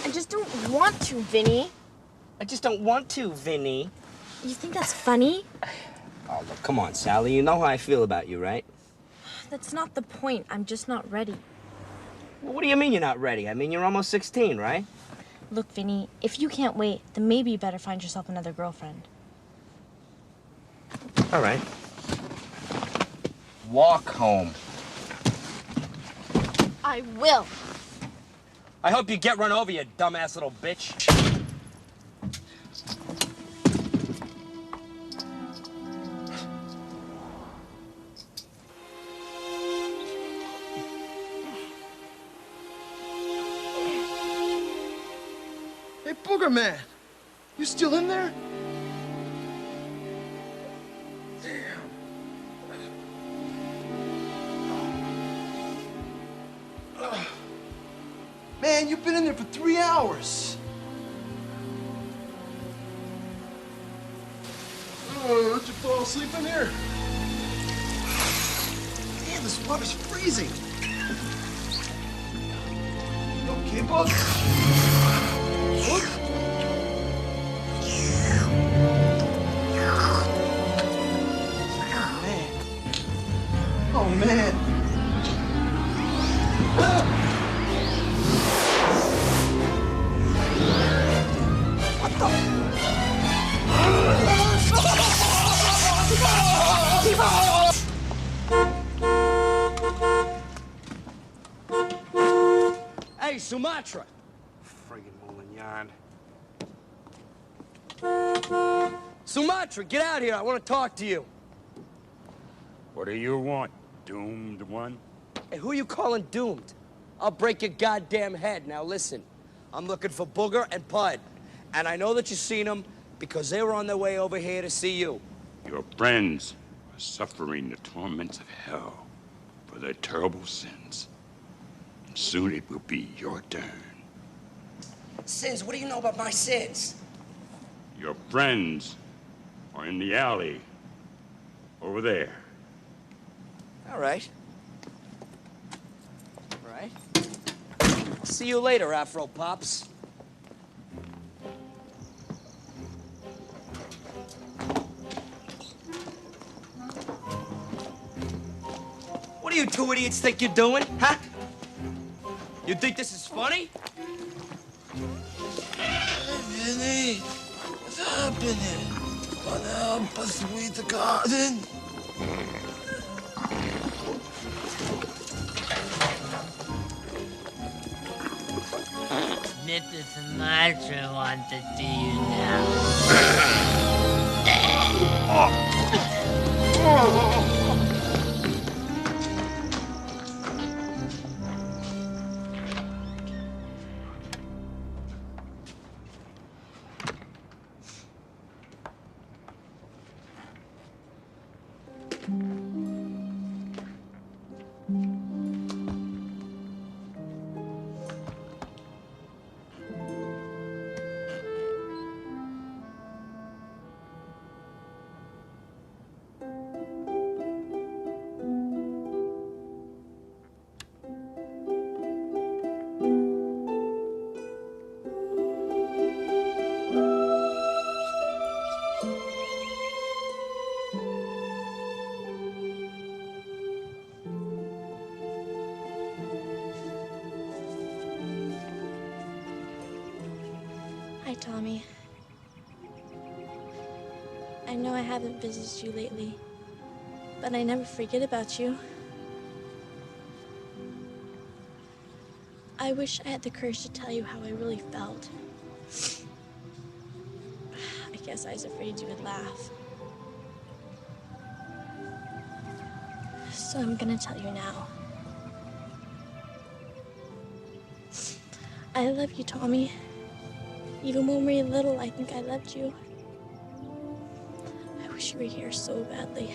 I just don't want to, Vinny.
I just don't want to, Vinny.
You think that's funny?
Oh, look, come on, Sally. You know how I feel about you, right?
That's not the point. I'm just not ready.
Well, what do you mean you're not ready? I mean, you're almost 16, right?
Look, Vinny, if you can't wait, then maybe you better find yourself another girlfriend.
All right. Walk home.
I will.
I hope you get run over, you dumbass little bitch.
Hey, Booger Man, you still in there? Man, you've been in there for 3 hours. Oh, did you fall asleep in here? Damn, this water's freezing. You okay, Bug? Bug? Oh, man. What the?
Hey, Sumatra.
Friggin' Moulignard.
Sumatra, get out here. I want to talk to you.
What do you want, doomed one?
Hey, who you calling doomed? I'll break your goddamn head. Now listen, I'm looking for Booger and Pud. And I know that you've seen them because they were on their way over here to see you.
Your friends are suffering the torments of hell for their terrible sins. And soon it will be your turn.
Sins? What do you know about my sins?
Your friends are in the alley over there.
All right. All right. I'll see you later, Afro Pops. What do you two idiots think you're doing, huh? You think this is funny?
Vinny, what's happening? Wanna help us weed the garden?
Mr. Sumatra wants to see you now.
Tommy. I know I haven't visited you lately, but I never forget about you. I wish I had the courage to tell you how I really felt. I guess I was afraid you would laugh. So I'm gonna tell you now. I love you, Tommy. Even when we were little, I think I loved you. I wish you were here so badly.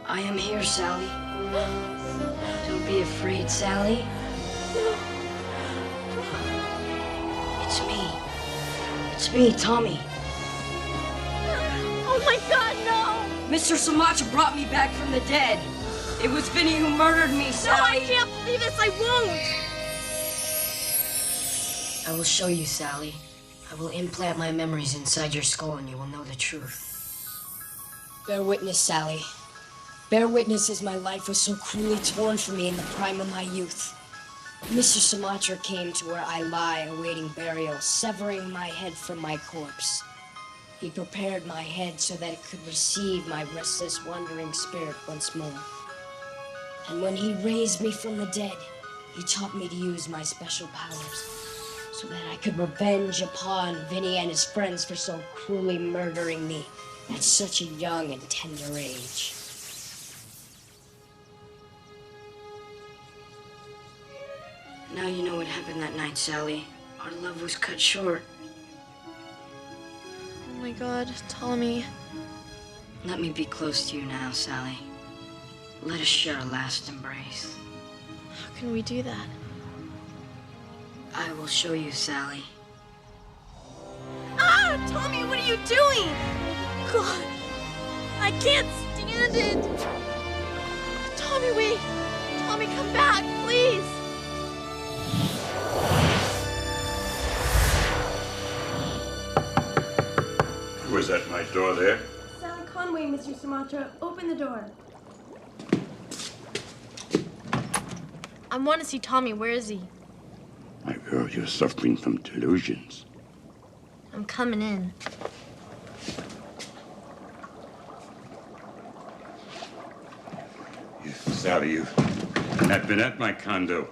I am here, Sally. Don't be afraid, Sally. It's me. It's me, Tommy.
Oh my God, no!
Mr. Sumatra brought me back from the dead. It was Vinny who murdered me, Sally.
No, I can't believe this. I won't.
I will show you, Sally. I will implant my memories inside your skull and you will know the truth. Bear witness, Sally. Bear witness as my life was so cruelly torn from me in the prime of my youth. Mr. Sumatra came to where I lie awaiting burial, severing my head from my corpse. He prepared my head so that it could receive my restless, wandering spirit once more. And when he raised me from the dead, he taught me to use my special powers so that I could revenge upon Vinny and his friends for so cruelly murdering me at such a young and tender age. Now you know what happened that night, Sally. Our love was cut short.
Oh my God, Tommy.
Let me be close to you now, Sally. Let us share a last embrace.
How can we do that?
I will show you, Sally.
Ah! Tommy, what are you doing? God, I can't stand it. Tommy, wait. Tommy, come back, please.
Was at my door there?
Sally Conway, Mr. Sumatra. Open the door.
I want to see Tommy. Where is he?
My girl, you're suffering from delusions.
I'm coming in.
Sally, you've not been at my condo.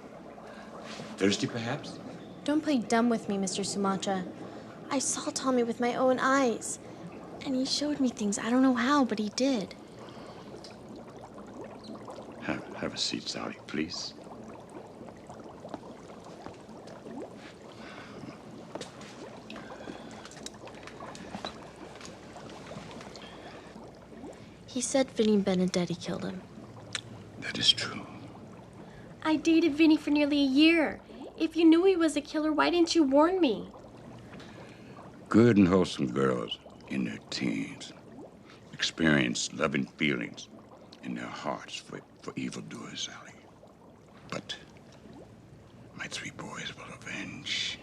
Thirsty, perhaps?
Don't play dumb with me, Mr. Sumatra. I saw Tommy with my own eyes. And he showed me things. I don't know how, but he did.
Have a seat, Sally, please.
He said Vinny Benedetti killed him.
That is true.
I dated Vinny for nearly a year. If you knew he was a killer, why didn't you warn me?
Good and wholesome girls in their teens experience loving feelings in their hearts for evildoers, Sally. But my 3 boys will avenge.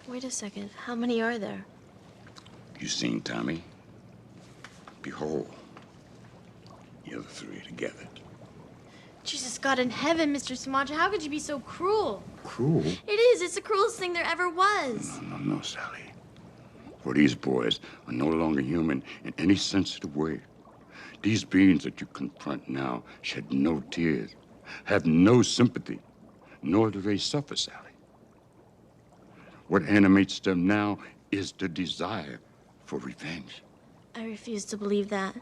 Wait a second. How many are there?
You seen Tommy? Behold, the other 3 together.
Jesus, God in heaven, Mr. Sumatra, how could you be so cruel?
Cruel?
It is. It's the cruelest thing there ever was.
No, Sally. For these boys are no longer human in any sense of the word. These beings that you confront now shed no tears, have no sympathy, nor do they suffer, Sally. What animates them now is the desire for revenge.
I refuse to believe that.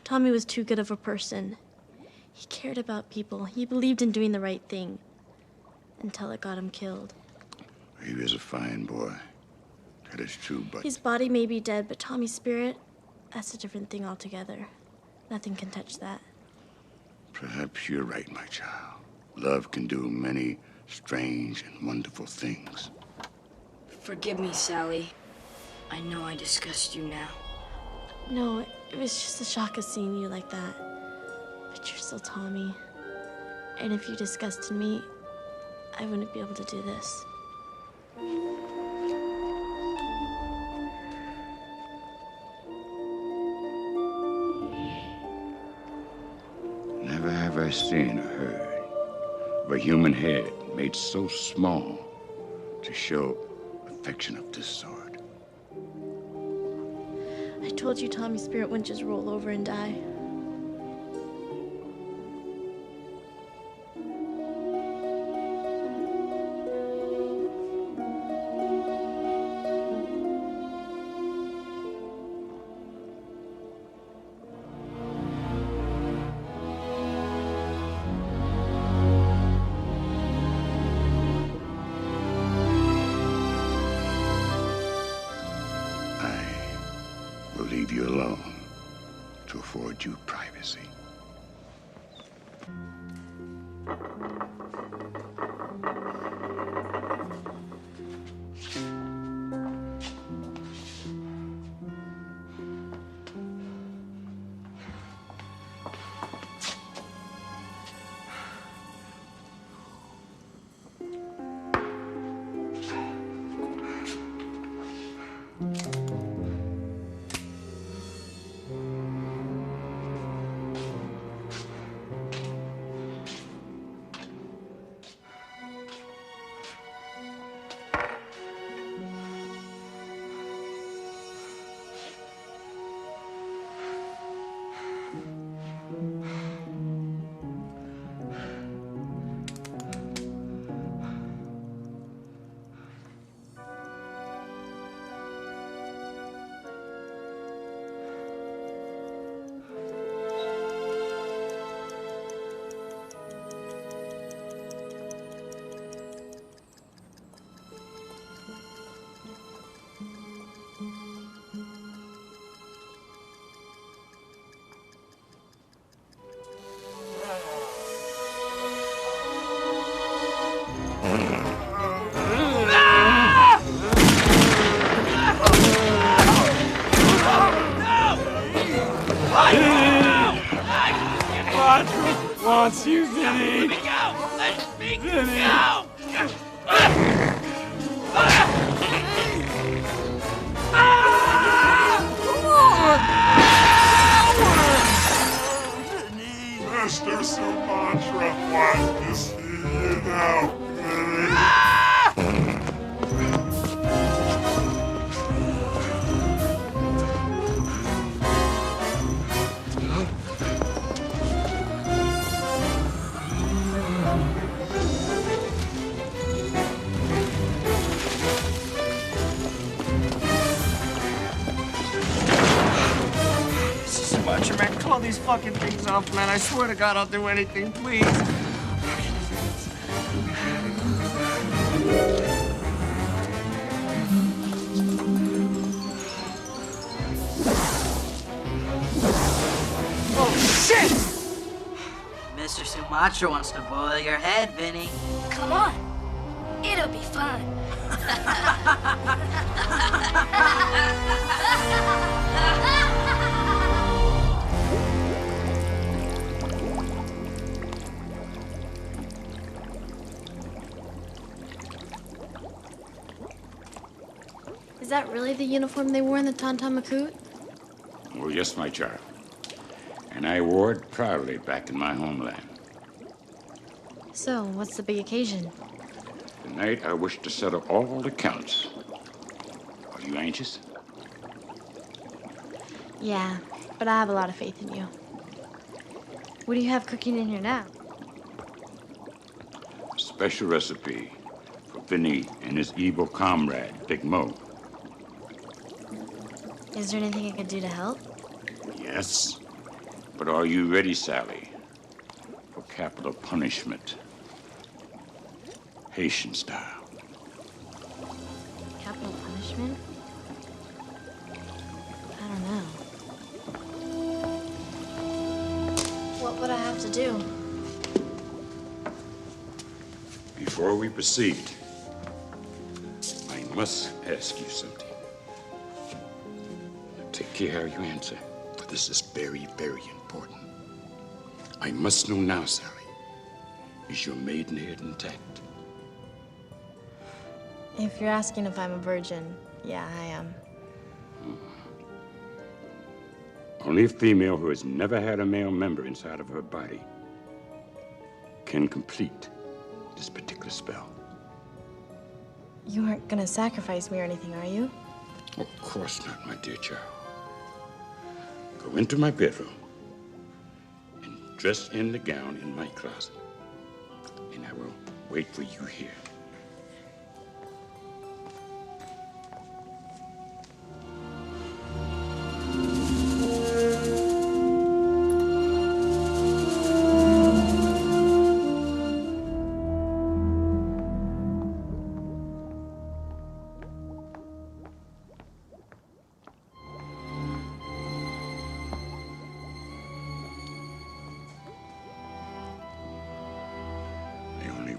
Tommy was too good of a person. He cared about people. He believed in doing the right thing. Until it got him killed.
He was a fine boy. That is true, but...
His body may be dead, but Tommy's spirit, that's a different thing altogether. Nothing can touch that.
Perhaps you're right, my child. Love can do many strange and wonderful things.
Forgive me, Sally. I know I disgust you now.
No, it was just a shock of seeing you like that. But you're still Tommy. And if you disgusted me, I wouldn't be able to do this.
Never have I seen or heard of a human head made so small to show affection of this sort.
told you Tommy's spirit wouldn't just roll over and die.
Will leave you alone to afford you privacy.
Wants you, Vinny. Let me go. Let me go.
Mr. Sumatra wants to see you now, Vinny.
Sumatra, man, call these fucking things off, man. I swear to God I'll do anything, please.
Oh, shit! Mr. Sumatra wants to boil your head, Vinny.
Come on. It'll be fun.
Is that really the uniform they wore in the Tantamakut?
Oh, yes, my child. And I wore it proudly back in my homeland.
So, what's the big occasion?
Tonight, I wish to settle all accounts. Are you anxious?
Yeah, but I have a lot of faith in you. What do you have cooking in here now?
A special recipe for Vinny and his evil comrade, Big Mo.
Is there anything I could do to help?
Yes. But are you ready, Sally, for capital punishment? Haitian style.
Capital punishment? I don't know. What would I have to do?
Before we proceed, I must ask you something. Take care how you answer, for this is very, very important. I must know now, Sally. Is your maidenhead intact?
If you're asking if I'm a virgin, yeah, I am.
Only a female who has never had a male member inside of her body can complete this particular spell.
You aren't gonna sacrifice me or anything, are you?
Of course not, my dear child. Go into my bedroom and dress in the gown in my closet. And I will wait for you here.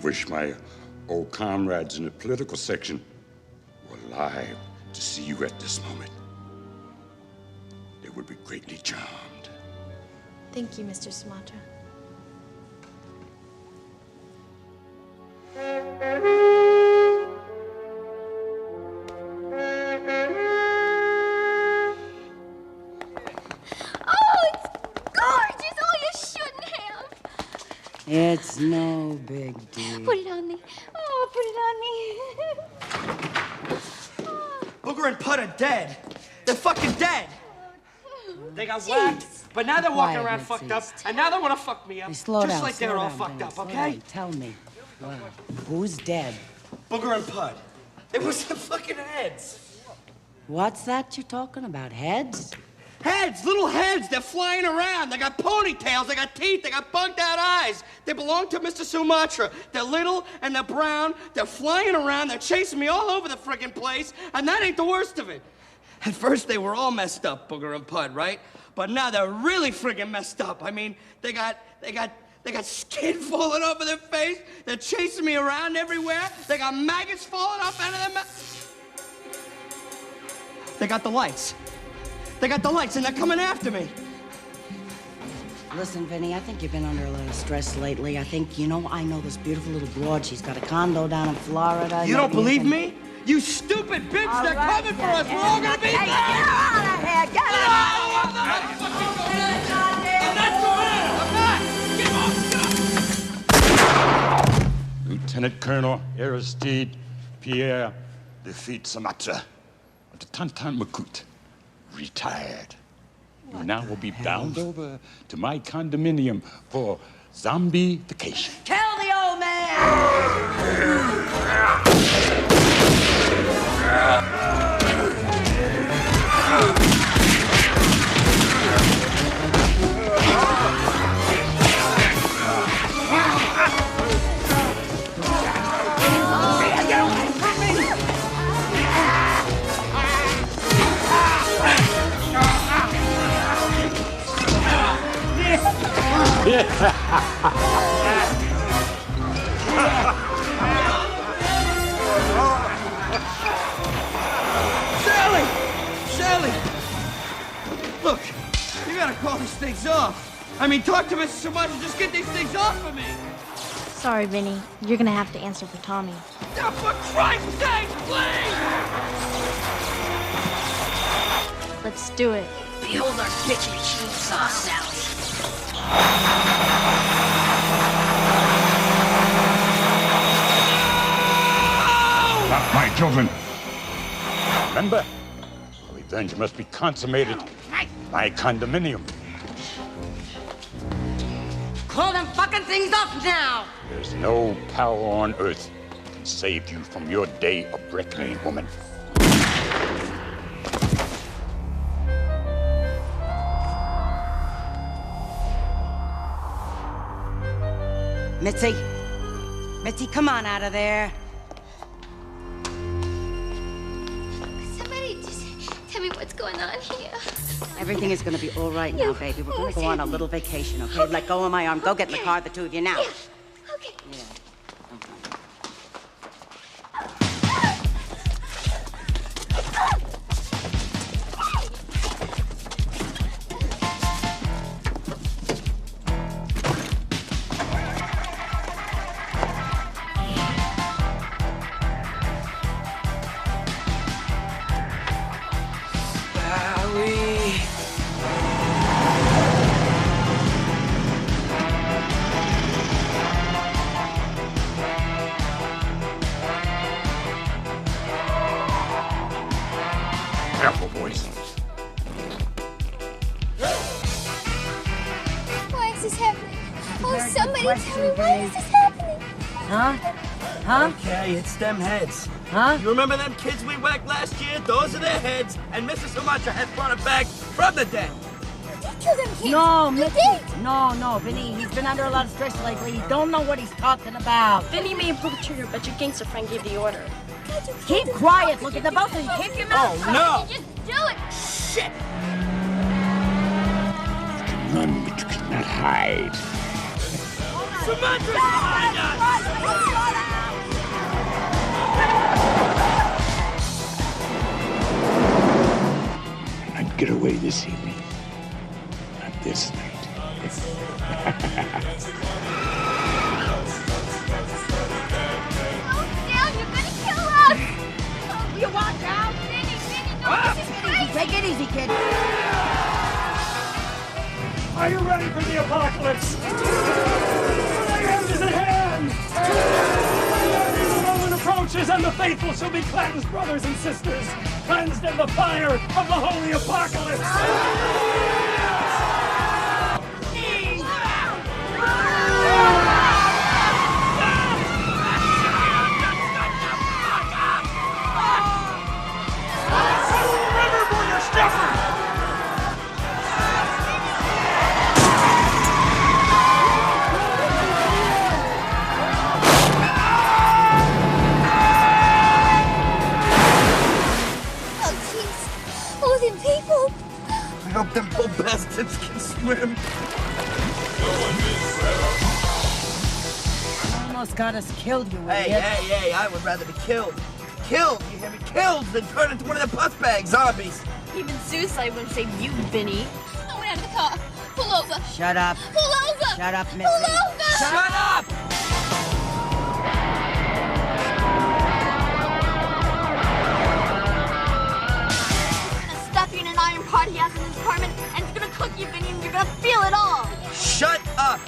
Wish my old comrades in the political section were alive to see you at this moment. They would be greatly charmed.
Thank you, Mr. Sumatra.
It's no big deal.
Put it on me. Oh, put it on me.
Booger and Pud are dead. They're fucking dead. They got whacked, but now they're walking around fucked up, and now they want to fuck me up.
Hey, slow
just
down,
like
slow
they're all
down,
fucked
Vinny,
up,
slow
okay?
down. Tell me, who's dead?
Booger and Pud. It was the fucking heads.
What's that you're talking about? Heads?
Heads, little heads. They're flying around. They got ponytails. They got teeth. They got bugged out eyes. They belong to Mr. Sumatra. They're little and they're brown. They're flying around. They're chasing me all over the friggin' place. And that ain't the worst of it. At first, they were all messed up, Booger and Pud, right? But now they're really friggin' messed up. I mean, they got skin falling off of their face. They're chasing me around everywhere. They got maggots falling off out of their mouth. They got the lights. They got the lights, and they're coming after me.
Listen, Vinny, I think you've been under a little stress lately. I think, I know this beautiful little broad. She's got a condo down in Florida.
You don't believe me? You stupid bitch!
All
They're
right,
coming for us! We're all gonna be
Hey,
dead!
get out of here! Get out!
Lieutenant Colonel Aristide Pierre defeat Sumatra of the Tantan Makut, retired. You now will be bound over to my condominium for zombie vacation.
Kill the old man!
Shelley! Look, you gotta call these things off. I mean, talk to Mr. Sumatra, just get these things off of me.
Sorry, Vinny. You're gonna have to answer for Tommy.
Oh, for Christ's sake, please!
Let's do it.
Behold our bitchin' chainsaw, Sally.
Not my children. Remember, revenge must be consummated. My condominium.
Call them fucking things off now!
There's no power on earth that can save you from your day of reckoning, woman.
Mitzi! Mitzi, come on out of there.
Somebody just tell me what's going on here.
Everything is going to be all right now, baby. We're going to go on a little vacation, okay? Let go of my arm. Go get in the car, the two of you, now.
Okay.
Yeah.
Oh, somebody tell me why is this happening?
Huh? Huh? Okay, it's them heads. Huh? You remember them kids we whacked last year? Those are their heads, and Mr. Sumatra has brought them back from the dead.
You killed them kids.
No,
you
Mickey.
did.
No, Vinny. He's been under a lot of stress lately. He don't know what he's talking about.
Vinny may have pulled the trigger, but your gangster friend gave the order.
God, you
Keep
killed
quiet. Look at the both of you. Keep your mouth.
Oh, no.
Just do it.
Shit.
Run, but you cannot hide.
Sumatra's behind us!
I'd get away this evening. Not this night.
Oh, Dale, you're gonna kill us. Oh, you watch out. Vinny, no, this is crazy.
Take it easy, kid.
Are you ready for the apocalypse? The end is at hand! The moment approaches and the faithful shall be cleansed, brothers and sisters, cleansed in the fire of the holy apocalypse! River for your stuffer!
People.
I hope them poor bastards can swim.
Almost got us killed, you
Hey,
idiot.
hey, I would rather be killed. Killed, you hear me? Killed than turn into one of the pus bag zombies.
Even suicide wouldn't save you, Vinny.
No one out of the car. Pull over.
Shut up.
Pull over.
Shut up, Missy.
Pull over.
Shut up!
Stuff you in an iron pot he has in his apartment, and it's gonna cook you, Vinny, and you're gonna feel it all.
Shut up!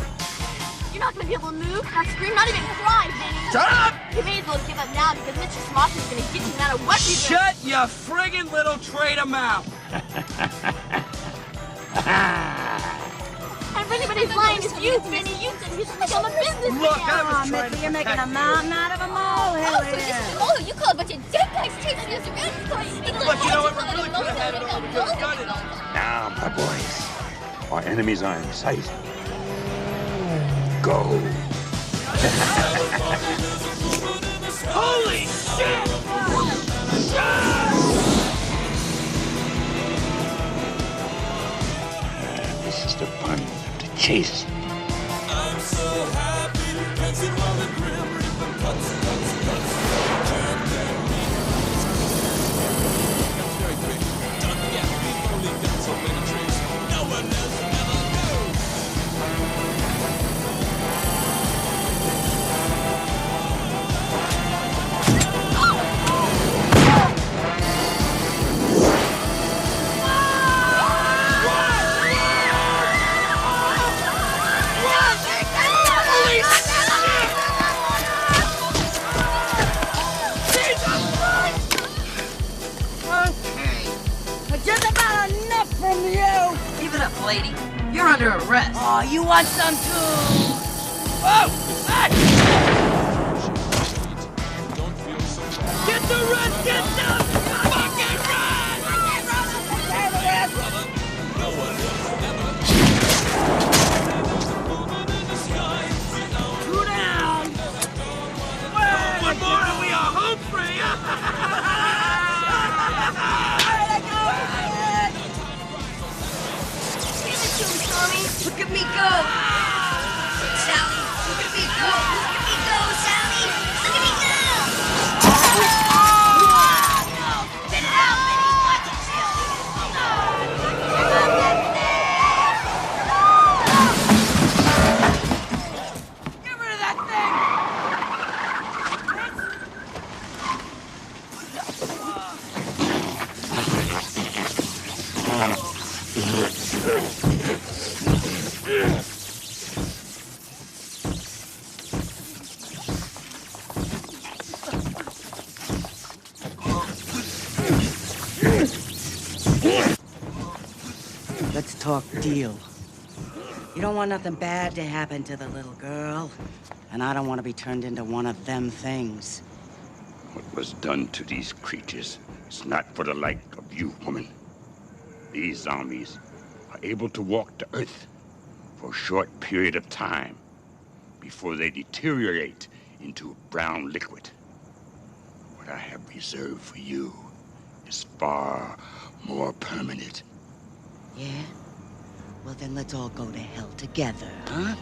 You're not gonna be able to move, not scream, not even cry, Vinny.
Shut up!
You may as well give up now because Mr. Sumatra's gonna get you no matter what you do.
Shut your friggin' little traitor mouth!
And if anybody's lying, it's you, Vinny. You said he's become a businessman.
Look, I was
Oh,
trying
Mickey,
to
you're making a
protect you.
mountain out of a molehill
Oh, so this
here.
is all you call a bunch of dead guys chasing us around.
Look, you know what? We really could have had it all. We could have done it.
Now, my boys, our enemies are in sight. Go.
Holy shit!
This is the fun to chase.
I'm so happy, dancing while the grim reaper cuts. Very quick, don't get me, only got so many tricks. No one else ever knows.
Just about enough from you.
Give it up, lady. You're under arrest.
Oh, you want some too?
Oh! Hey! Get the rest! Get the fucking
Two down.
One more and we are home free!
Look at me go.
Sally, look at me go. Look at me go, Sally. Look at me go. Sit down, Vinny. Watch it,
Get rid of that thing.
Let's talk deal.
You don't want nothing bad to happen to the little girl. And I don't want to be turned into one of them things.
What was done to these creatures is not for the like of you, woman. These zombies are able to walk the earth for a short period of time before they deteriorate into a brown liquid. What I have reserved for you is far more permanent.
Yeah? Well, then let's all go to hell together, huh?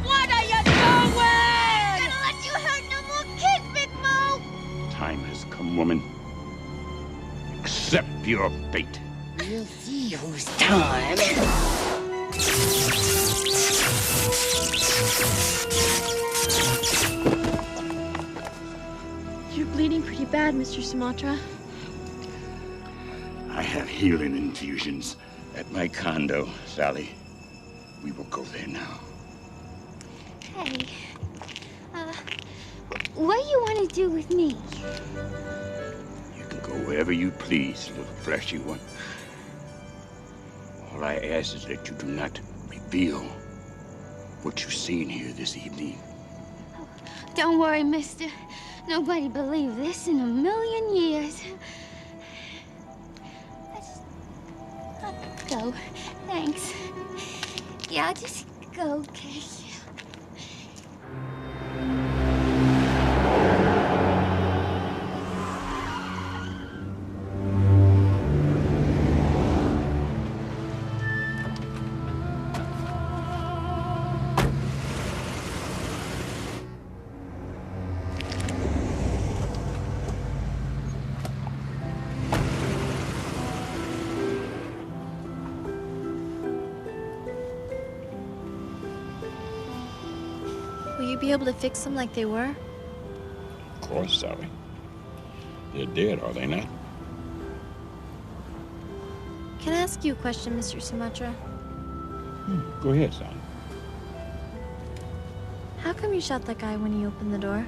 What are you doing? I'm gonna let you hurt no more kids, Big Mo!
Time has come, woman. Accept your fate.
We'll see whose time.
You're bleeding pretty bad, Mr. Sumatra.
I have healing infusions at my condo, Sally. We will go there now.
Hey, what do you want to do with me?
You can go wherever you please, little fleshy one. All I ask is that you do not reveal what you've seen here this evening.
Don't worry, mister. Nobody believed this in a million years. I'll go. Thanks. Yeah, I'll just go, okay?
Will you be able to fix them like they were?
Of course, Sally. They're dead, are they not?
Can I ask you a question, Mr. Sumatra?
Go ahead, son.
How come you shot that guy when he opened the door?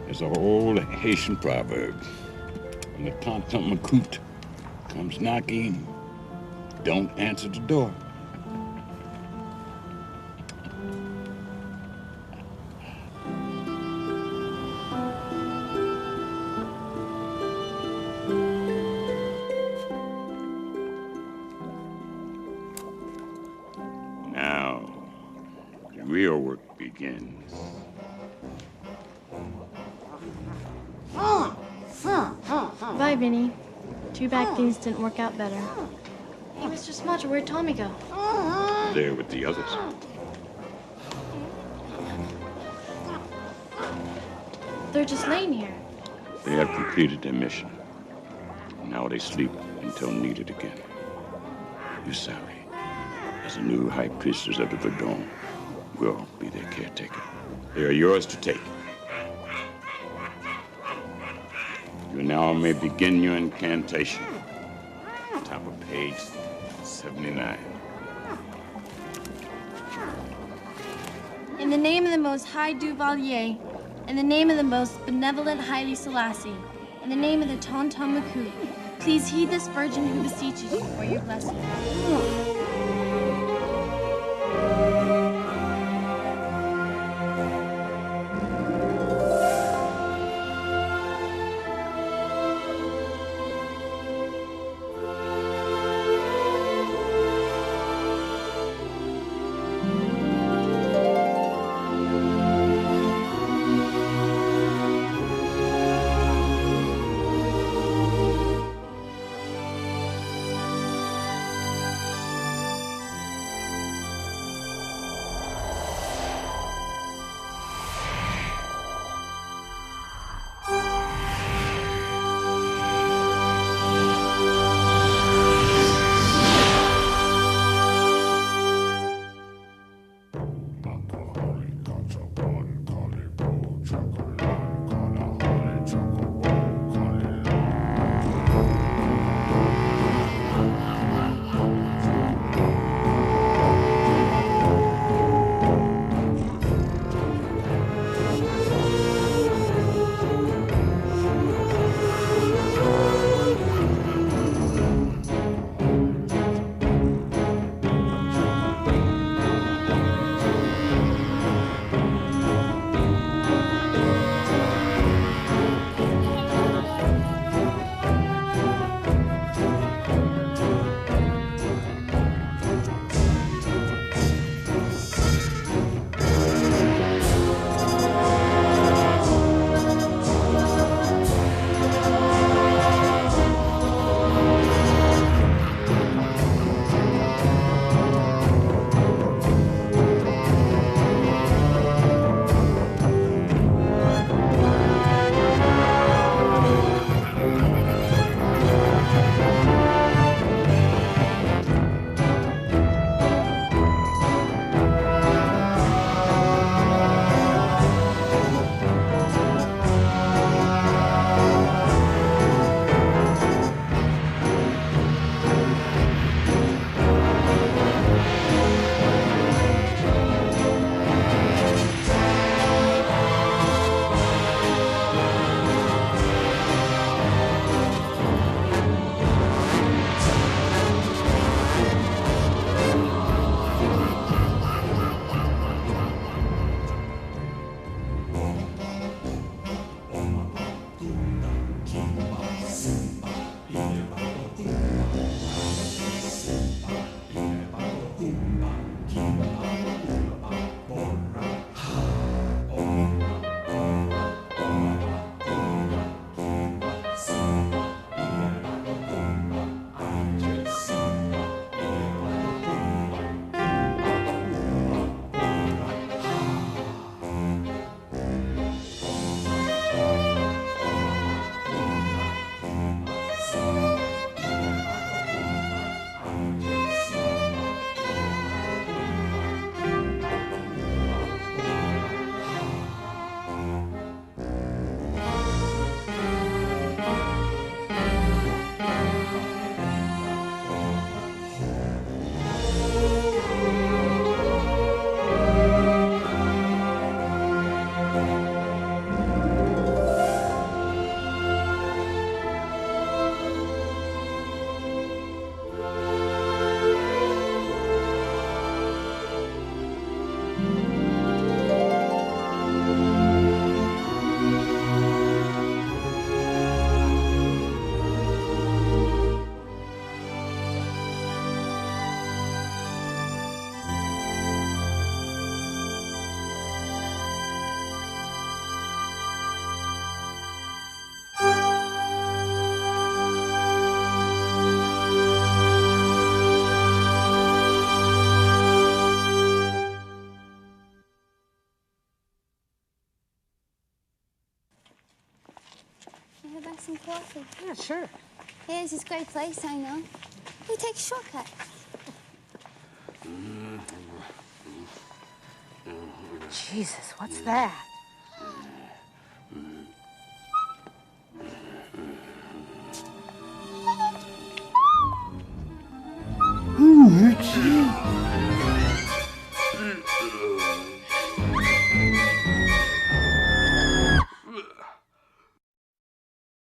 There's a old Haitian proverb. When the tonton macoute comes knocking, don't answer the door. Now, the real work begins.
Bye, Vinny. Too bad things didn't work out better. Hey, Mr. Sumatra, where'd Tommy go?
There with the others.
They're just laying here.
They have completed their mission. Now they sleep until needed again. You, Sally, as the new high priestess of the Verdun, will be their caretaker. They are yours to take. You now may begin your incantation. Top of page 79.
In the name of the Most High Duvalier, in the name of the Most Benevolent Haile Selassie, in the name of the Tonton Macoute, please heed this virgin who beseeches you for your blessing.
have some coffee?
Yeah, sure.
Yeah, there's this great place I know. We take a shortcut.
Jesus, what's that?